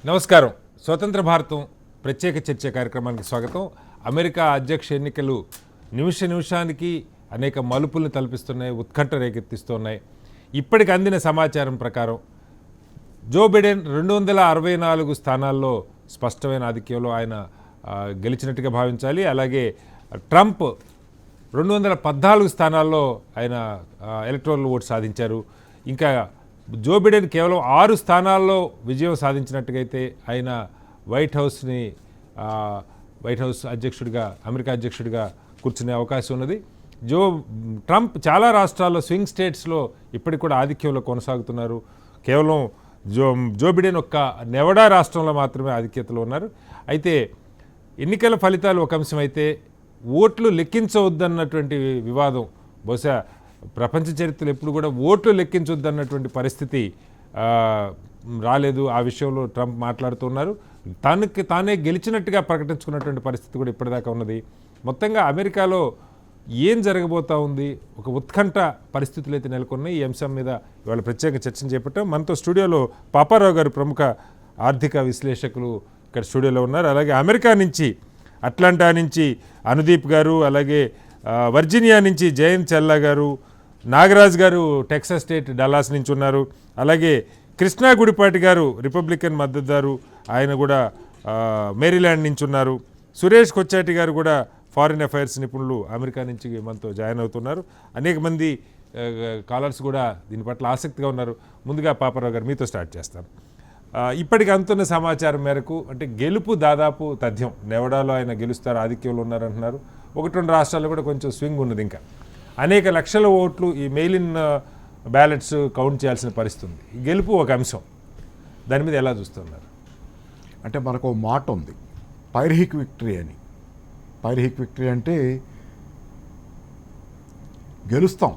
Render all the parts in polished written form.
నమస్కారం. స్వతంత్ర భారతం ప్రత్యేక చర్చ కార్యక్రమానికి స్వాగతం. అమెరికా అధ్యక్ష ఎన్నికలు నిమిషానికి అనేక మలుపులను తలపిస్తున్నాయి, ఉత్కంఠ రేకెత్తిస్తున్నాయి. ఇప్పటికి అందిన సమాచారం ప్రకారం జో బిడెన్ 264 స్థానాల్లో స్పష్టమైన ఆధిక్యంలో ఆయన గెలిచినట్టుగా భావించాలి. అలాగే ట్రంప్ 214 స్థానాల్లో ఆయన ఎలక్టోరల్ ఓటు సాధించారు. ఇంకా జో బిడెన్ కేవలం 6 స్థానాల్లో విజయం సాధించినట్టుగైతే ఆయన వైట్ హౌస్ అధ్యక్షుడిగా, అమెరికా అధ్యక్షుడిగా కూర్చునే అవకాశం ఉన్నది. ట్రంప్ చాలా రాష్ట్రాల్లో, స్వింగ్ స్టేట్స్లో ఇప్పటికి కూడా ఆధిక్యంలో కొనసాగుతున్నారు. కేవలం జో బిడెన్ ఒక్క నెవడా రాష్ట్రంలో మాత్రమే ఆధిక్యతలో ఉన్నారు. అయితే ఎన్నికల ఫలితాలు ఒక అంశం అయితే, ఓట్లు లెక్కించవద్దన్నటువంటి వివాదం, బహుశా ప్రపంచ చరిత్రలో ఎప్పుడు కూడా ఓట్లు లెక్కించొద్దన్నటువంటి పరిస్థితి రాలేదు. ఆ విషయంలో ట్రంప్ మాట్లాడుతున్నారు. తానే గెలిచినట్టుగా ప్రకటించుకున్నటువంటి పరిస్థితి కూడా ఇప్పటిదాకా ఉన్నది. మొత్తంగా అమెరికాలో ఏం జరగబోతా ఉంది, ఒక ఉత్కంఠ పరిస్థితులు అయితే నెలకొన్నాయి. ఈ అంశం మీద ఇవాళ ప్రత్యేక చర్చను చేపట్టాం. మనతో స్టూడియోలో పాపారావు గారు, ప్రముఖ ఆర్థిక విశ్లేషకులు ఇక్కడ స్టూడియోలో ఉన్నారు. అలాగే అమెరికా నుంచి, అట్లాంటా నుంచి అనుదీప్ గారు, అలాగే వర్జీనియా నుంచి జయంత్ చెల్లా గారు, నాగరాజ్ గారు టెక్సాస్ స్టేట్ డల్లాస్ నుంచి ఉన్నారు. అలాగే కృష్ణా గుడిపాటి గారు రిపబ్లికన్ మద్దతుదారు, ఆయన కూడా మేరీల్యాండ్ నుంచి ఉన్నారు. సురేష్ కొచ్చాటి గారు కూడా ఫారిన్ అఫైర్స్ నిపుణులు, అమెరికా నుంచి మనతో జాయిన్ అవుతున్నారు. అనేక మంది కాలర్స్ కూడా దీని పట్ల ఆసక్తిగా ఉన్నారు. ముందుగా పాపారావు గారు మీతో స్టార్ట్ చేస్తాను. ఇప్పటికి అందుతున్న సమాచారం మేరకు అంటే గెలుపు దాదాపు తథ్యం. నెవడాలో ఆయన గెలుస్తారు, ఆధిక్యంలో ఉన్నారంటున్నారు. 1-2 రాష్ట్రాల్లో కూడా కొంచెం స్వింగ్ ఉన్నది. ఇంకా అనేక లక్షల ఓట్లు ఈ మెయిల్ ఇన్ బ్యాలెట్స్ కౌంట్ చేయాల్సిన పరిస్థితి ఉంది. ఈ గెలుపు ఒక అంశం, దాని మీద ఎలా చూస్తున్నారు? అంటే మనకు మాట ఉంది, పైర్హిక్ విక్టరీ అని. పైర్హిక్ విక్టరీ అంటే గెలుస్తాం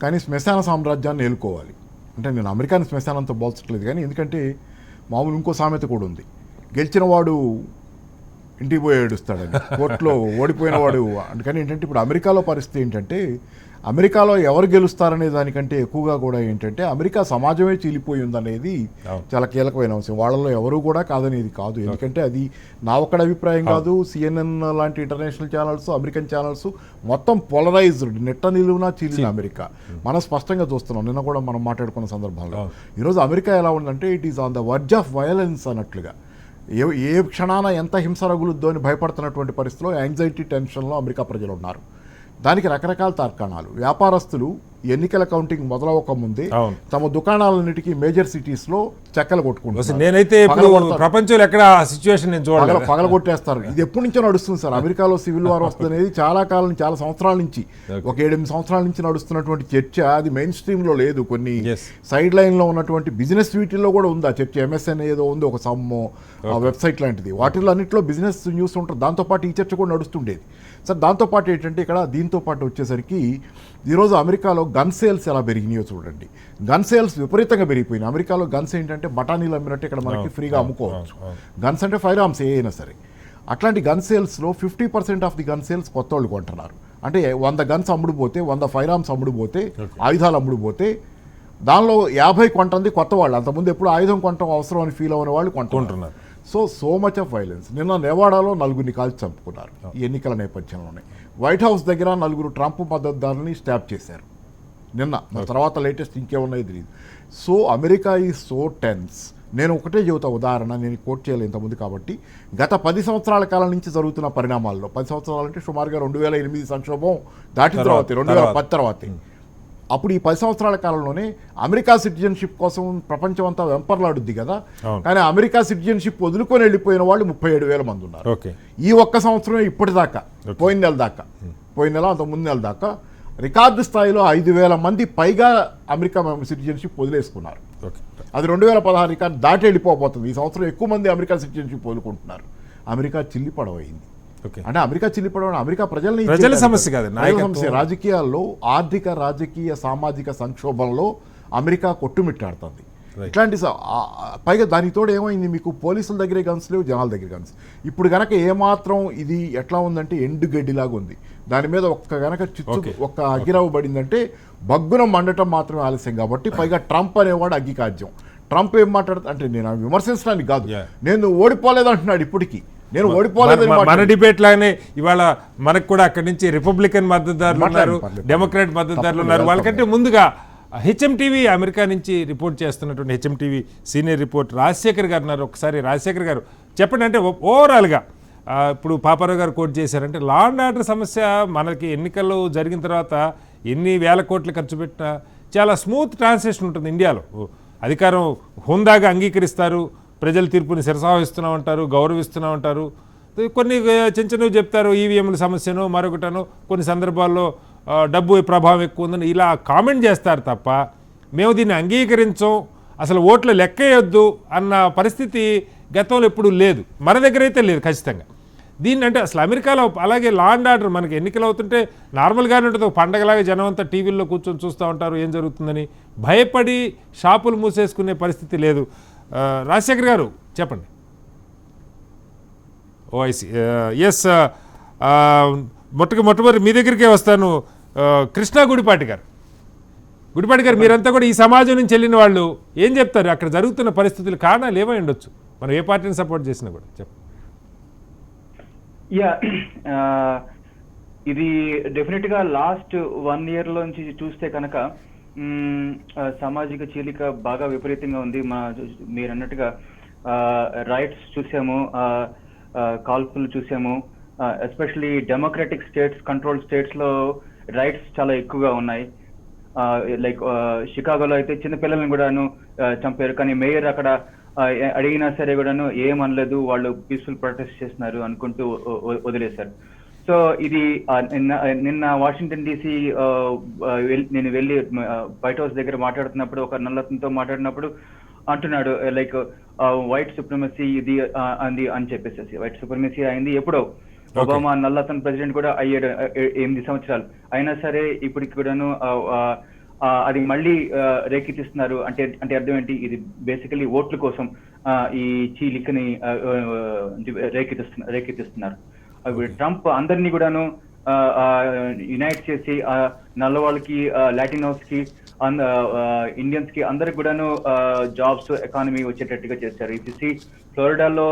కానీ శ్మశాన సామ్రాజ్యాన్ని ఏలుకోవాలి. అంటే నేను అమెరికాని శ్మశానంతో పోల్చట్లేదు, కానీ ఎందుకంటే మామూలు ఇంకో సామెత కూడా ఉంది, గెలిచిన వాడు ఇంటికి పోయి ఏడుస్తాడని, కోర్టులో ఓడిపోయిన వాడు. అందుకని ఏంటంటే ఇప్పుడు అమెరికాలో పరిస్థితి ఏంటంటే, అమెరికాలో ఎవరు గెలుస్తారనే దానికంటే ఎక్కువగా కూడా ఏంటంటే అమెరికా సమాజమే చీలిపోయి ఉందనేది చాలా కీలకమైన అంశం. వాళ్ళలో ఎవరు కూడా కాదనేది కాదు, ఎందుకంటే అది నా ఒక్కడ అభిప్రాయం కాదు. CNN లాంటి ఇంటర్నేషనల్ ఛానల్స్, అమెరికన్ ఛానల్స్ మొత్తం పోలరైజ్డ్, నెట్ట నిలువునా చీలిన అమెరికా మనం స్పష్టంగా చూస్తున్నాం. నిన్న కూడా మనం మాట్లాడుకున్న సందర్భంలో ఈరోజు అమెరికా ఎలా ఉందంటే it is on the verge of violence అన్నట్లుగా. ఏ క్షణాన ఎంత హింస రగులుద్దో అని భయపడుతున్నటువంటి పరిస్థితిలో, యాంగ్జైటీ, టెన్షన్లో అమెరికా ప్రజలు ఉన్నారు. దానికి రకరకాల తార్కాణాలు. వ్యాపారస్తులు ఎన్నికల కౌంటింగ్ మొదలవక ముందే తమ దుకాణాలన్నిటికీ మేజర్ సిటీస్లో చెక్కలు కొట్టుకుంటారు. నేనైతే ప్రపంచంలో ఎక్కడ సిచ్యువేషన్ పగలగొట్టేస్తారు. ఇది ఎప్పటి నుంచో నడుస్తుంది సార్. అమెరికాలో సివిల్ వార్ వస్తుంది అనేది చాలా కాలం, చాలా సంవత్సరాల నుంచి, ఒక 7-8 సంవత్సరాల నుంచి నడుస్తున్నటువంటి చర్చ. అది మెయిన్ స్ట్రీమ్లో లేదు, కొన్ని సైడ్ లైన్లో ఉన్నటువంటి బిజినెస్ వీటిల్లో కూడా ఉంది ఆ చర్చ. MSN ఏదో ఉంది, ఒక సమ్మో వెబ్సైట్ లాంటిది, వాటిల్లో అన్నింటిలో బిజినెస్ న్యూస్ ఉంటుంది. దాంతోపాటు ఈ చర్చ కూడా నడుస్తుండేది సార్. దాంతోపాటు ఏంటంటే ఇక్కడ దీంతోపాటు వచ్చేసరికి ఈరోజు అమెరికాలో గన్ సేల్స్ ఎలా పెరిగినాయో చూడండి. గన్ సేల్స్ విపరీతంగా పెరిగిపోయినాయి. అమెరికాలో గన్స్ ఏంటంటే బఠానీలు అమ్మినట్టు ఇక్కడ మనకి ఫ్రీగా అమ్ముకోవచ్చు. గన్స్ అంటే ఫైర్ ఆర్మ్స్ ఏ అయినా సరే. అట్లాంటి గన్ సేల్స్లో 50% ఆఫ్ ది గన్ సేల్స్ కొత్త వాళ్ళు కొంటున్నారు. అంటే 100 గన్స్ అమ్ముడుపోతే, 100 ఫైర్ ఆర్మ్స్ అమ్ముడుపోతే, ఆయుధాలు అమ్ముడుపోతే దానిలో 50 కొంటుంది కొత్త వాళ్ళు. అంతకుముందు ఎప్పుడు ఆయుధం కొనటం అవసరం అని ఫీల్ అయిన వాళ్ళు కొంటున్నారు. So much of violence. నిన్న నెవాడాలో 4 కాల్చి చంపుకున్నారు ఈ ఎన్నికల నేపథ్యంలోనే. వైట్ హౌస్ దగ్గర 4 ట్రంప్ మద్దతుదారులని స్టాప్ చేశారు నిన్న. తర్వాత లేటెస్ట్ ఇంకేమున్నాయి తెలియదు. So America is so tense. నేను ఒకటే చెబుతా ఉదాహరణ, నేను కోట్ చేయలేదు ఇంతకుముందు కాబట్టి. గత 10 సంవత్సరాల కాలం నుంచి జరుగుతున్న పరిణామాల్లో, 10 సంవత్సరాలు అంటే సుమారుగా 2008 సంక్షోభం దాటిన తర్వాత, 2010 తర్వాతే, అప్పుడు ఈ 10 సంవత్సరాల కాలంలోనే అమెరికా సిటిజన్షిప్ కోసం ప్రపంచం అంతా వెంపర్లాడుద్ది కదా. కానీ అమెరికా సిటిజన్షిప్ వదులుకొని వెళ్ళిపోయిన వాళ్ళు 37,000 మంది ఉన్నారు ఈ ఒక్క సంవత్సరమే. ఇప్పటిదాకా పోయిన నెల అంత ముందు నెల దాకా రికార్డు స్థాయిలో 5,000 మంది పైగా అమెరికా సిటిజన్షిప్ వదిలేసుకున్నారు. అది 2016 రికార్డు దాటి వెళ్ళిపోతుంది. ఈ సంవత్సరం ఎక్కువ మంది అమెరికా సిటిజన్షిప్ వదులుకుంటున్నారు. అమెరికా చిల్లిపడవైంది. అంటే అమెరికా చిల్లిపడడం అమెరికా ప్రజల సమస్య కాదు, సమస్య. రాజకీయాల్లో ఆర్థిక, రాజకీయ, సామాజిక సంక్షోభంలో అమెరికా కొట్టుమిట్టాడుతుంది. ఇట్లాంటి పైగా దానికి తోడు ఏమైంది, మీకు పోలీసుల దగ్గరే గన్స్ లేవు, జనాల దగ్గర గన్స్. ఇప్పుడు గనక ఏమాత్రం ఇది ఎట్లా ఉందంటే ఎండు గడ్డిలాగా ఉంది. దాని మీద గనక ఒక్క అగ్గిరావు పడిందంటే బగ్గున మండటం మాత్రమే ఆలస్యం. కాబట్టి పైగా ట్రంప్ అనేవాడు అగ్గికాజ్యం. ట్రంప్ ఏం మాట్లాడుతా అంటే, నేను విమర్శించడానికి కాదు, నేను ఓడిపోలేదు అంటున్నాడు ఇప్పటికీ. నేను ఓడిపోలేదు. మన డిబేట్ లాగానే ఇవాళ మనకు కూడా అక్కడి నుంచి రిపబ్లికన్ మద్దతుదారులు ఉన్నారు, డెమోక్రాట్ మద్దతుదారులు ఉన్నారు. వాళ్ళకంటే ముందుగా హెచ్ఎంటీవీ అమెరికా నుంచి రిపోర్ట్ చేస్తున్నటువంటి హెచ్ఎంటీవీ సీనియర్ రిపోర్ట్ రాజశేఖర్ గారు ఉన్నారు. ఒకసారి రాజశేఖర్ గారు చెప్పండి. అంటే ఓవరాల్గా ఇప్పుడు పాపారావు గారు కోట్ చేశారంటే లా అండ్ ఆర్డర్ సమస్య మనకి ఎన్నికలు జరిగిన తర్వాత ఎన్ని వేల కోట్లు ఖర్చు పెట్టినా చాలా స్మూత్ ట్రాన్సాక్షన్ ఉంటుంది ఇండియాలో. అధికారం హుందాగా అంగీకరిస్తారు, ప్రజల తీర్పుని శిరసావహిస్తూనే ఉంటారు, గౌరవిస్తూనే ఉంటారు. కొన్ని చిన్న చిన్నవి చెప్తారు, ఈవీఎంల సమస్యను మరొకటను, కొన్ని సందర్భాల్లో డబ్బు ప్రభావం ఎక్కువ ఉందని ఇలా కామెంట్ చేస్తారు తప్ప మేము దీన్ని అంగీకరించం, అసలు ఓట్లు లెక్కేయొద్దు అన్న పరిస్థితి గతంలో ఎప్పుడూ లేదు. మన దగ్గర అయితే లేదు ఖచ్చితంగా. దీన్ని అంటే అసలు అమెరికాలో అలాగే లా అండ్ ఆర్డర్ మనకి ఎన్నికలు అవుతుంటే నార్మల్గానే ఉంటుంది, ఒక పండగలాగా జనం అంతా టీవీల్లో కూర్చొని చూస్తూ ఉంటారు ఏం జరుగుతుందని. భయపడి షాపులు మూసేసుకునే పరిస్థితి లేదు. రాజశేఖర్ గారు చెప్పండి. ఓఐసి ఎస్, మొట్టమొదటి మీ దగ్గరికే వస్తాను. కృష్ణా గుడిపాటి గారు మీరంతా కూడా ఈ సమాజం నుంచి వెళ్ళిన వాళ్ళు ఏం చెప్తారు? అక్కడ జరుగుతున్న పరిస్థితులు కారణాలు ఏమై ఉండొచ్చు, మనం ఏ పార్టీని సపోర్ట్ చేసినా కూడా చెప్పండి. ఇది డెఫినెట్ గా లాస్ట్ 1 year లోంచి చూస్తే కనుక సామాజిక చీలిక బాగా విపరీతంగా ఉంది. మీరు అన్నట్టుగా రైట్స్ చూసాము, కాల్పులు చూసాము. Especially democratic states, control states లో రైట్స్ చాలా ఎక్కువగా ఉన్నాయి. లైక్ షికాగోలో అయితే చిన్నపిల్లల్ని కూడాను చంపారు, కానీ మేయర్ అక్కడ అడిగినా సరే కూడాను ఏమనలేదు, వాళ్ళు పీస్ఫుల్ ప్రొటెస్ట్ చేస్తున్నారు అనుకుంటూ వదిలేశారు. సో ఇది నిన్న వాషింగ్టన్ డీసీ నేను వెళ్ళి వైట్ హౌస్ దగ్గర మాట్లాడుతున్నప్పుడు ఒక నల్లతనంతో మాట్లాడినప్పుడు అంటున్నాడు, లైక్ వైట్ సుప్రమసీ ఇది అంది అని చెప్పేసి. వైట్ సుప్రమసీ అయింది ఎప్పుడో, ఒబామా నల్లతన్ ప్రెసిడెంట్ కూడా అయ్యాడు 8 సంవత్సరాలు. అయినా సరే ఇప్పటికి కూడాను అది మళ్ళీ రేకెత్తిస్తున్నారు. అంటే అర్థం ఏంటి? ఇది బేసికలీ ఓట్ల కోసం ఈ చీలికని రేకెత్తిస్తున్నారు. ట్రంప్ అందరినీ కూడాను యునైట్ చేసి నల్లవాళ్ళకి, లాటినోస్ కి, ఇండియన్స్ కి అందరికి కూడాను జాబ్స్, ఎకానమీ వచ్చేటట్టుగా చేశారు. ఇది ఫ్లోరిడాలో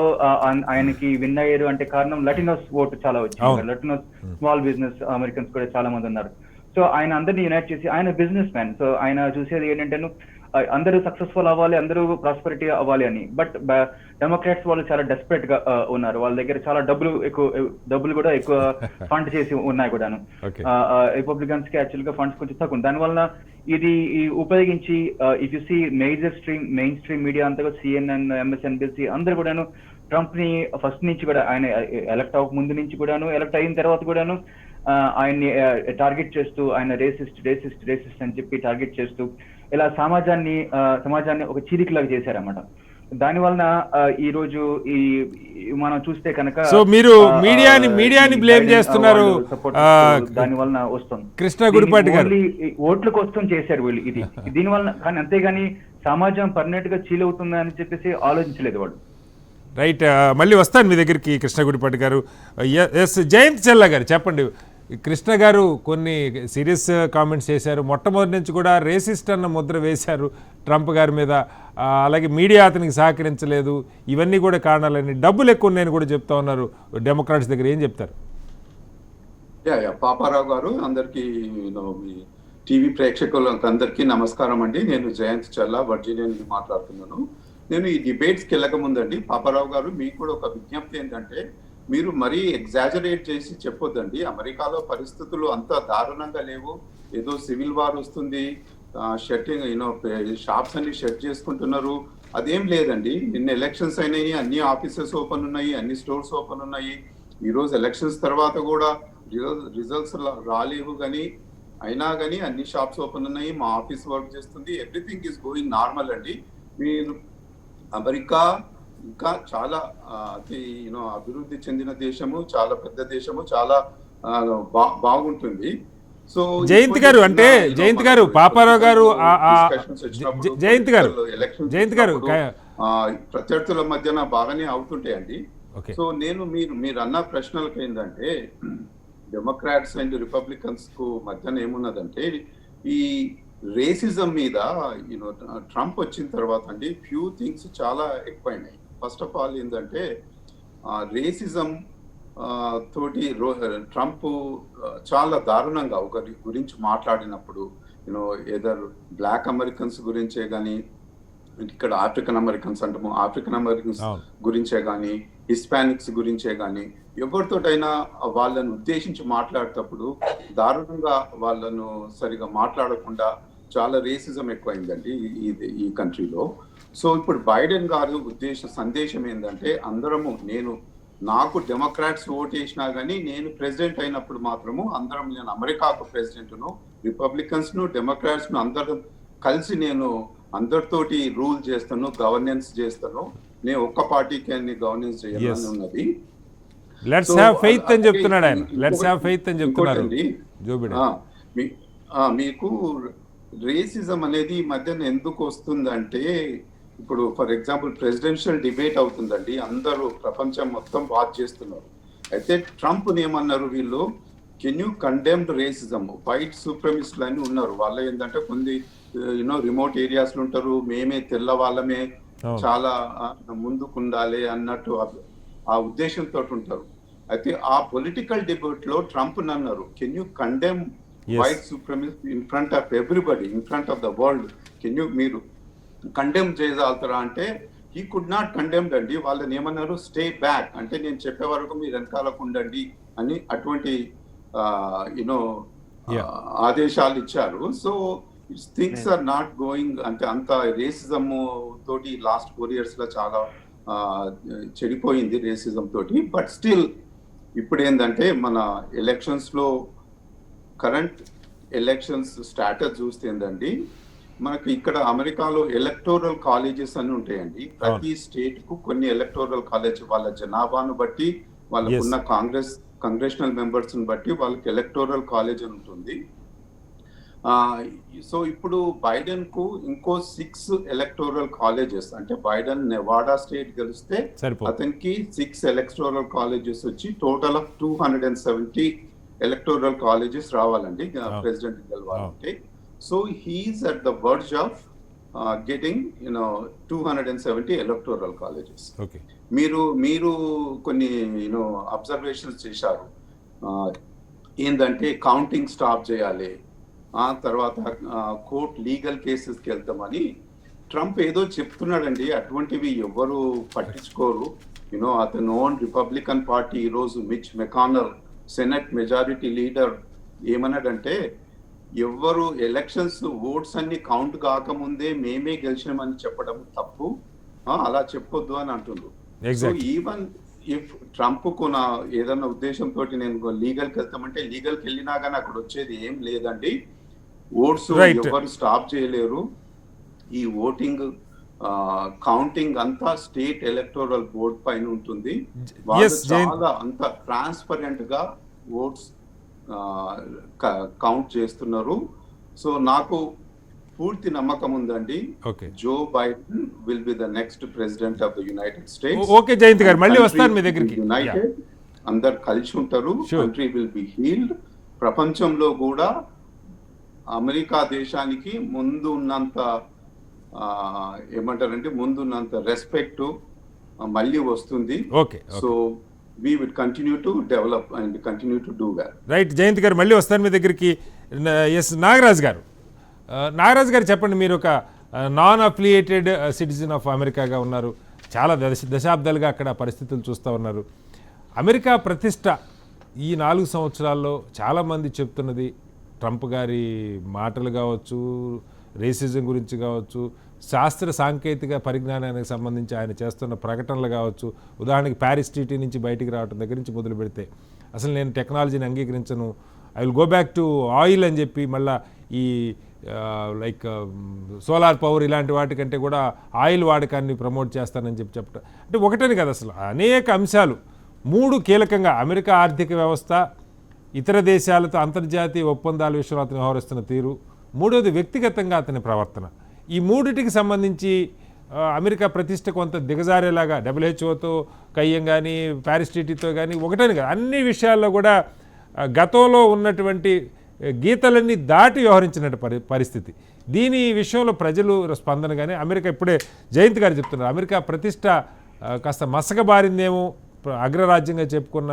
ఆయనకి విన్ అయ్యారు అంటే కారణం లటినోస్ ఓటు చాలా వచ్చింది. లటినోస్ స్మాల్ బిజినెస్ అమెరికన్స్ కూడా చాలా మంది ఉన్నారు. సో ఆయన అందరినీ యునైట్ చేసి, ఆయన బిజినెస్ మ్యాన్. సో ఆయన చూసేది ఏంటంటే అందరూ సక్సెస్ఫుల్ అవ్వాలి, అందరూ ప్రాస్పరిటీ అవ్వాలి అని. బట్ డెమోక్రాట్స్ వాళ్ళు చాలా డెస్పరేట్ గా ఉన్నారు. వాళ్ళ దగ్గర చాలా డబ్బులు కూడా ఎక్కువ ఫండ్ చేసి ఉన్నాయి కూడాను. రిపబ్లికన్స్ కి యాక్చువల్ గా ఫండ్స్ కొంచెం తక్కువ. దానివల్ల ఇది ఉపయోగించి if you see mainstream media అంతా CNN, MSNBC అందరు కూడాను ట్రంప్ ని ఫస్ట్ నుంచి కూడా, ఆయన ఎలక్ట్ అవ్వక ముందు నుంచి కూడాను, ఎలక్ట్ అయిన తర్వాత కూడాను ఆయన్ని టార్గెట్ చేస్తూ, ఆయన రేసిస్ట్ అని చెప్పి టార్గెట్ చేస్తూ ఇలా సమాజాన్ని ఒక చీలికలాగా చేశారన్నమాట. దాని వలన ఈ రోజు ఈ మనం చూస్తే కనుక సో మీరు మీడియాని బ్లేమ్ చేస్తున్నారు. దాని వలన వస్తుంది కృష్ణ గుడిపాటి గారు ఓట్ల కోసం చేశారు వీళ్ళు ఇది. దీని వలన కానీ అంతేగాని సమాజం పర్మనెంట్ గా చీలవుతుందా అని చెప్పేసి ఆలోచించలేదు వాళ్ళు. రైట్, మళ్ళీ వస్తాను మీ దగ్గరికి కృష్ణ గుడిపాటి గారు. ఎస్, జయంత్ చెల్లా గారు చెప్పండి. కృష్ణ గారు కొన్ని సీరియస్ కామెంట్స్ చేశారు. మొట్టమొదటి నుంచి కూడా రేసిస్ట్ అన్న ముద్ర వేశారు ట్రంప్ గారి మీద. అలాగే మీడియా అతనికి సహకరించలేదు, ఇవన్నీ కూడా కారణాలని, డబ్బులు ఎక్కువ ఉన్నాయని కూడా చెప్తా ఉన్నారు డెమోక్రాట్స్ దగ్గర. ఏం చెప్తారు? పాపారావు గారు, అందరికీ టీవీ ప్రేక్షకులకు అందరికీ నమస్కారం అండి. నేను జయంత్ చెల్లా, వర్జీనియా నుంచి మాట్లాడుతున్నాను. నేను ఈ డిబేట్స్కి వెళ్ళక ముందండి, పాపారావు గారు మీకు కూడా ఒక విజ్ఞప్తి ఏంటంటే, మీరు మరీ ఎగ్జాజరేట్ చేసి చెప్పొద్దండి. అమెరికాలో పరిస్థితులు అంత దారుణంగా లేవు. ఏదో సివిల్ వార్ వస్తుంది, షాప్స్ అన్ని షట్ చేసుకుంటున్నారు, అదేం లేదండి. నిన్న ఎలక్షన్స్ అయినాయి, అన్ని ఆఫీసెస్ ఓపెన్ ఉన్నాయి, అన్ని స్టోర్స్ ఓపెన్ ఉన్నాయి. ఈరోజు ఎలక్షన్స్ తర్వాత కూడా రిజల్ట్స్ రాలేవు, కానీ అయినా కానీ అన్ని షాప్స్ ఓపెన్ ఉన్నాయి, మా ఆఫీస్ వర్క్ చేస్తుంది, ఎవ్రీథింగ్ ఈస్ గోయింగ్ నార్మల్ అండి. మీరు అమెరికా ఇంకా చాలా అభివృద్ధి చెందిన దేశము, చాలా పెద్ద దేశము, చాలా బాగుంటుంది. సో జయంత్ గారు అంటే జయంత్ గారు పాపారావు గారు జయంత్ గారు జయంత్ గారు ప్రత్యర్థుల మధ్యన బాగానే అవుతుంటాయండి. ఓకే. సో నేను మీరు అన్న ప్రశ్నలకు ఏంటంటే డెమోక్రాట్స్ అండ్ రిపబ్లికన్స్ కు మధ్యన ఏమున్నదంటే ఈ రేసిజం మీద యూనో ట్రంప్ వచ్చిన తర్వాత అండి ఫ్యూ థింగ్స్ చాలా ఎక్కువైనాయి. ఫస్ట్ ఆఫ్ ఆల్ ఏంటంటే రేసిజం తోటి ట్రంప్ చాలా దారుణంగా ఒకరి గురించి మాట్లాడినప్పుడు యూనో ఏదర్ బ్లాక్ అమెరికన్స్ గురించే కానీ ఇక్కడ ఆఫ్రికన్ అమెరికన్స్ అంటాము, ఆఫ్రికన్ అమెరికన్స్ గురించే కానీ హిస్పానిక్స్ గురించే కానీ ఎవరితోటైనా వాళ్ళను ఉద్దేశించి మాట్లాడేటప్పుడు దారుణంగా వాళ్ళను సరిగా మాట్లాడకుండా చాలా రేసిజం ఎక్కువైందండి ఈ కంట్రీలో. సో ఇప్పుడు బైడెన్ గారు సందేశం ఏంటంటే అందరము నాకు డెమోక్రాట్స్ ఓట్ వేసినా కానీ నేను ప్రెసిడెంట్ అయినప్పుడు మాత్రము అందరం నేను అమెరికాకు ప్రెసిడెంట్ను, రిపబ్లికన్స్ ను డెమోక్రాట్స్ ను అందరం కలిసి నేను అందరితోటి రూల్ చేస్తాను, గవర్నెన్స్ చేస్తాను, నేను ఒక్క పార్టీకి అన్ని గవర్నెన్స్ చేయాలని ఉన్నది. లెట్స్ హావ్ ఫెయిత్ అని చెప్తున్నాడు ఆయన. లెట్స్ హావ్ ఫెయిత్ అని చెప్తున్నారు జో బిడెన్. మీకు రేసిజం అనేది ఈ మధ్యన ఎందుకు వస్తుందంటే ఇప్పుడు ఫర్ ఎగ్జాంపుల్ ప్రెసిడెన్షియల్ డిబేట్ అవుతుందండి, అందరూ ప్రపంచం మొత్తం వాచ్ చేస్తున్నారు. అయితే ట్రంప్ ఏమన్నారు, వీళ్ళు can you condemned racism, white సూప్రమిస్టులు అని ఉన్నారు. వాళ్ళు ఏంటంటే కొన్ని రిమోట్ ఏరియాస్ లో ఉంటారు, మేమే తెల్ల వాళ్ళమే చాలా ముందుకు ఉండాలి అన్నట్టు ఆ ఉద్దేశంతో ఉంటారు. అయితే ఆ పొలిటికల్ డిబేట్ లో ట్రంప్ అన్నారు, can you condemn white supremacist in front of everybody, in front of the world, can you మీరు కండెమ్ చేయగలుగుతారా అంటే హీ కుడ్ నాట్ కండెమ్డ్ అండి. వాళ్ళని ఏమన్నారు, స్టే బ్యాక్, అంటే నేను చెప్పే వరకు మీరు వెనకాలకు ఉండండి అని అటువంటి యూనో ఆదేశాలు ఇచ్చారు. So things are not going, అంటే అంత రేసిజం తోటి లాస్ట్ 4 years లో చాలా చెడిపోయింది రేసిజం తోటి. బట్ స్టిల్ ఇప్పుడు ఏంటంటే మన ఎలక్షన్స్ లో కరెంట్ ఎలక్షన్స్ స్టాటస్ చూస్తే ఏంటండి, మనకి ఇక్కడ అమెరికాలో ఎలక్టోరల్ కాలేజెస్ అని ఉంటాయండి. ప్రతి స్టేట్ కు కొన్ని ఎలక్టోరల్ కాలేజ్ వాళ్ళ జనాభాను బట్టి వాళ్ళకున్న కాంగ్రెషనల్ మెంబర్స్ బట్టి వాళ్ళకి ఎలక్టోరల్ కాలేజ్ అని ఉంటుంది. సో ఇప్పుడు బైడెన్ కు ఇంకో 6 ఎలక్టోరల్ కాలేజెస్, అంటే బైడెన్ నెవాడా స్టేట్ గెలిస్తే అతనికి 6 ఎలక్టోరల్ కాలేజెస్ వచ్చి టోటల్ ఆఫ్ 270 ఎలక్టోరల్ కాలేజెస్ రావాలండి ప్రెసిడెంట్ గెలవాలంటే. So he's at the verge of getting 270 electoral colleges. మీరు కొన్ని అబ్జర్వేషన్స్ చేశారు, ఏంటంటే కౌంటింగ్ స్టాప్ చేయాలి, ఆ తర్వాత కోర్ట్ లీగల్ కేసెస్కి వెళ్తామని ట్రంప్ ఏదో చెప్తున్నాడండి. అటువంటివి ఎవరు పట్టించుకోరు. అతను ఓన్ రిపబ్లికన్ పార్టీ ఈరోజు మిచ్ మెకానల్ సెనెట్ మెజారిటీ లీడర్ ఏమన్నాడంటే, ఎవరు ఎలక్షన్స్ ఓట్స్ అన్ని కౌంట్ కాకముందే మేమే గెలిచినామని చెప్పడం తప్పు, అలా చెప్పొద్దు అని అంటుండ్రు. సో ఈవెన్ ఇఫ్ ట్రంప్ కు నా ఏదన్నా ఉద్దేశంతో నేను లీగల్కి వెళ్తామంటే లీగల్కి వెళ్ళినా కానీ అక్కడ వచ్చేది ఏం లేదండి. ఓట్స్ ఎవరు స్టాప్ చేయలేరు. ఈ ఓటింగ్ కౌంటింగ్ అంతా స్టేట్ ఎలక్టోరల్ బోర్డ్ పైన ఉంటుంది. వాళ్ళు చాలా అంత ట్రాన్స్పరెంట్ గా ఓట్స్ కౌంట్ చేస్తున్నారు. సో నాకు పూర్తి నమ్మకం ఉందండి, Joe Biden will be the next president of the United States. Okay Jayant గారు, మళ్ళీ వస్తాను మీ దగ్గరికి. యునైటెడ్, అందరు కలిసి ఉంటారు, కంట్రీ విల్ బి హీల్డ్. ప్రపంచంలో కూడా అమెరికా దేశానికి ముందు ఉన్నంత ఏమంటారంటే ముందున్నంత రెస్పెక్ట్ మళ్ళీ వస్తుంది. So we would continue to develop and continue to do well. Right Jayant గారు, మళ్ళీ వస్తాను మీ దగ్గరికి. ఎస్ నాగరాజ్ గారు, నాగరాజ్ గారు చెప్పండి, మీరు ఒక నాన్ అఫిలియేటెడ్ సిటిజన్ ఆఫ్ అమెరికాగా ఉన్నారు, చాలా దశాబ్దాలుగా అక్కడ పరిస్థితులు చూస్తూ ఉన్నారు. అమెరికా ప్రతిష్ట ఈ 4 సంవత్సరాల్లో చాలామంది చెప్తున్నది ట్రంప్ గారి మాటలు కావచ్చు, రేసిజం గురించి కావచ్చు, శాస్త్ర సాంకేతిక పరిజ్ఞానానికి సంబంధించి ఆయన చేస్తున్న ప్రకటనలు కావచ్చు. ఉదాహరణకి ప్యారిస్ ట్రీటీ నుంచి బయటికి రావడం దగ్గర నుంచి మొదలు పెడితే, అసలు నేను టెక్నాలజీని అంగీకరించను, I will go back to oil అని చెప్పి మళ్ళీ ఈ లైక్ సోలార్ పవర్ ఇలాంటి వాటికంటే కూడా ఆయిల్ వాడకాన్ని ప్రమోట్ చేస్తానని చెప్పడం. అంటే ఒకటని కదా, అసలు అనేక అంశాలు 3 కీలకంగా అమెరికా ఆర్థిక వ్యవస్థ, ఇతర దేశాలతో అంతర్జాతీయ ఒప్పందాల విషయంలో అతను వ్యవహరిస్తున్న తీరు, మూడవది వ్యక్తిగతంగా అతని ప్రవర్తన. ఈ మూడిటికి సంబంధించి అమెరికా ప్రతిష్ట కొంత దిగజారేలాగా WHOతో కయ్యం కానీ ప్యారిస్ ట్రీటీతో కానీ ఒకటని కాదు అన్ని విషయాల్లో కూడా గతంలో ఉన్నటువంటి గీతలన్నీ దాటి వ్యవహరించిన పరిస్థితి. దీని విషయంలో ప్రజలు స్పందన కానీ అమెరికా ఇప్పుడే జయంత్ గారు చెప్తున్నారు అమెరికా ప్రతిష్ట కాస్త మసకబారిందేమో, అగ్రరాజ్యంగా చెప్పుకున్న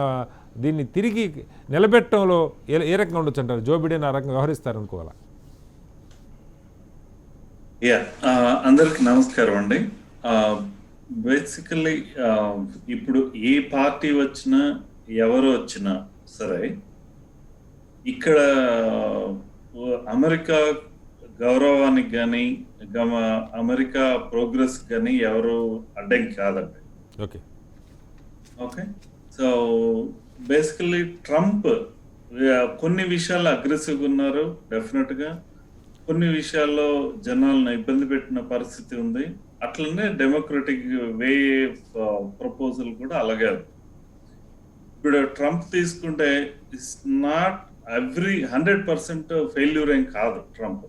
దీన్ని తిరిగి నిలబెట్టడంలో ఏ రకంగా ఉండొచ్చు అంటారు? జో బిడెన్ ఆ రకంగా వ్యవహరిస్తారనుకోవాలా? అందరికి నమస్కారం అండి. బేసికల్లీ ఇప్పుడు ఏ పార్టీ వచ్చినా ఎవరు వచ్చినా సరే ఇక్కడ అమెరికా గౌరవానికి కానీ అమెరికా ప్రోగ్రెస్ కానీ ఎవరు అడ్డంకి కాదండి. Okay okay so basically Trump కొన్ని విషయాల్లో అగ్రెసివ్గా ఉన్నారు డెఫినెట్గా, కొన్ని విషయాల్లో జనాలను ఇబ్బంది పెట్టిన పరిస్థితి ఉంది. అట్లనే డెమోక్రటిక్ వే ప్రపోజల్ కూడా అలాగే ఉంది. ఇప్పుడు ట్రంప్ తీసుకుంటే ఇట్స్ నాట్ 100% ఫెయిల్యూర్ ఏం కాదు ట్రంప్.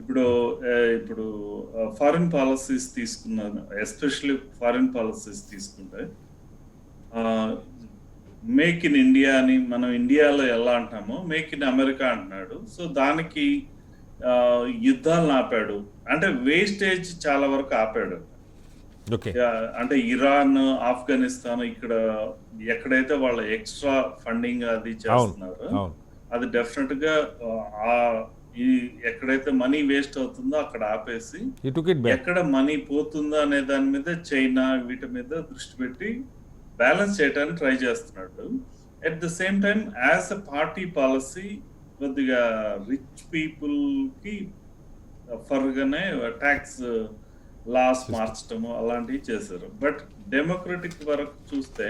ఇప్పుడు ఫారిన్ పాలసీస్ తీసుకున్నాను, ఎస్పెషల్లీ ఫారిన్ పాలసీస్ తీసుకుంటే మేక్ ఇన్ ఇండియా అని మనం ఇండియాలో ఎలా అంటామో మేక్ ఇన్ అమెరికా అంటున్నాడు. సో దానికి యుద్ధాలను ఆపాడు, అంటే వేస్టేజ్ చాలా వరకు ఆపాడు. అంటే ఇరాన్, ఆఫ్ఘనిస్తాన్ ఇక్కడ ఎక్కడైతే వాళ్ళ ఎక్స్ట్రా ఫండింగ్ అది చేస్తున్నారు అది డెఫినెట్ గా ఎక్కడైతే మనీ వేస్ట్ అవుతుందో అక్కడ ఆపేసి ఎక్కడ మనీ పోతుందో అనే దాని మీద చైనా వీటి మీద దృష్టి పెట్టి బ్యాలెన్స్ చేయడానికి ట్రై చేస్తున్నాడు. At the same time as a party policy కొద్దిగా రిచ్ పీపుల్ కి ఫర్గానే ట్యాక్స్ లాస్ మార్చడము అలాంటివి చేశారు. బట్ డెమోక్రటిక్ వరకు చూస్తే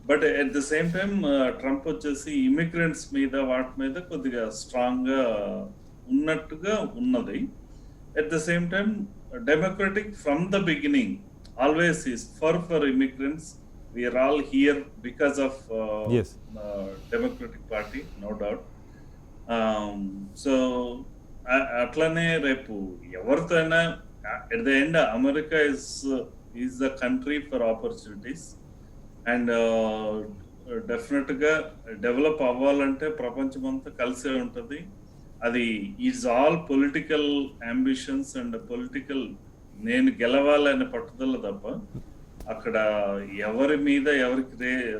but at the same time Trump వచ్చేసి ఇమిగ్రెంట్స్ మీద వాటి మీద కొద్దిగా స్ట్రాంగ్ గా ఉన్నట్టుగా ఉన్నది. At the same time Democratic from the beginning always is for immigrants. We're all here because of Democratic party, no doubt. So అట్లనే రేపు ఎవరితో అయినా at the end America is the country for opportunities and definite గా develop అవ్వాలంటే ప్రపంచం అంతా కలిసే ఉంటుంది. అది is all political ambitions and political నేను గెలవాలనే పట్టుదల తప్ప అక్కడ ఎవరి మీద ఎవరికి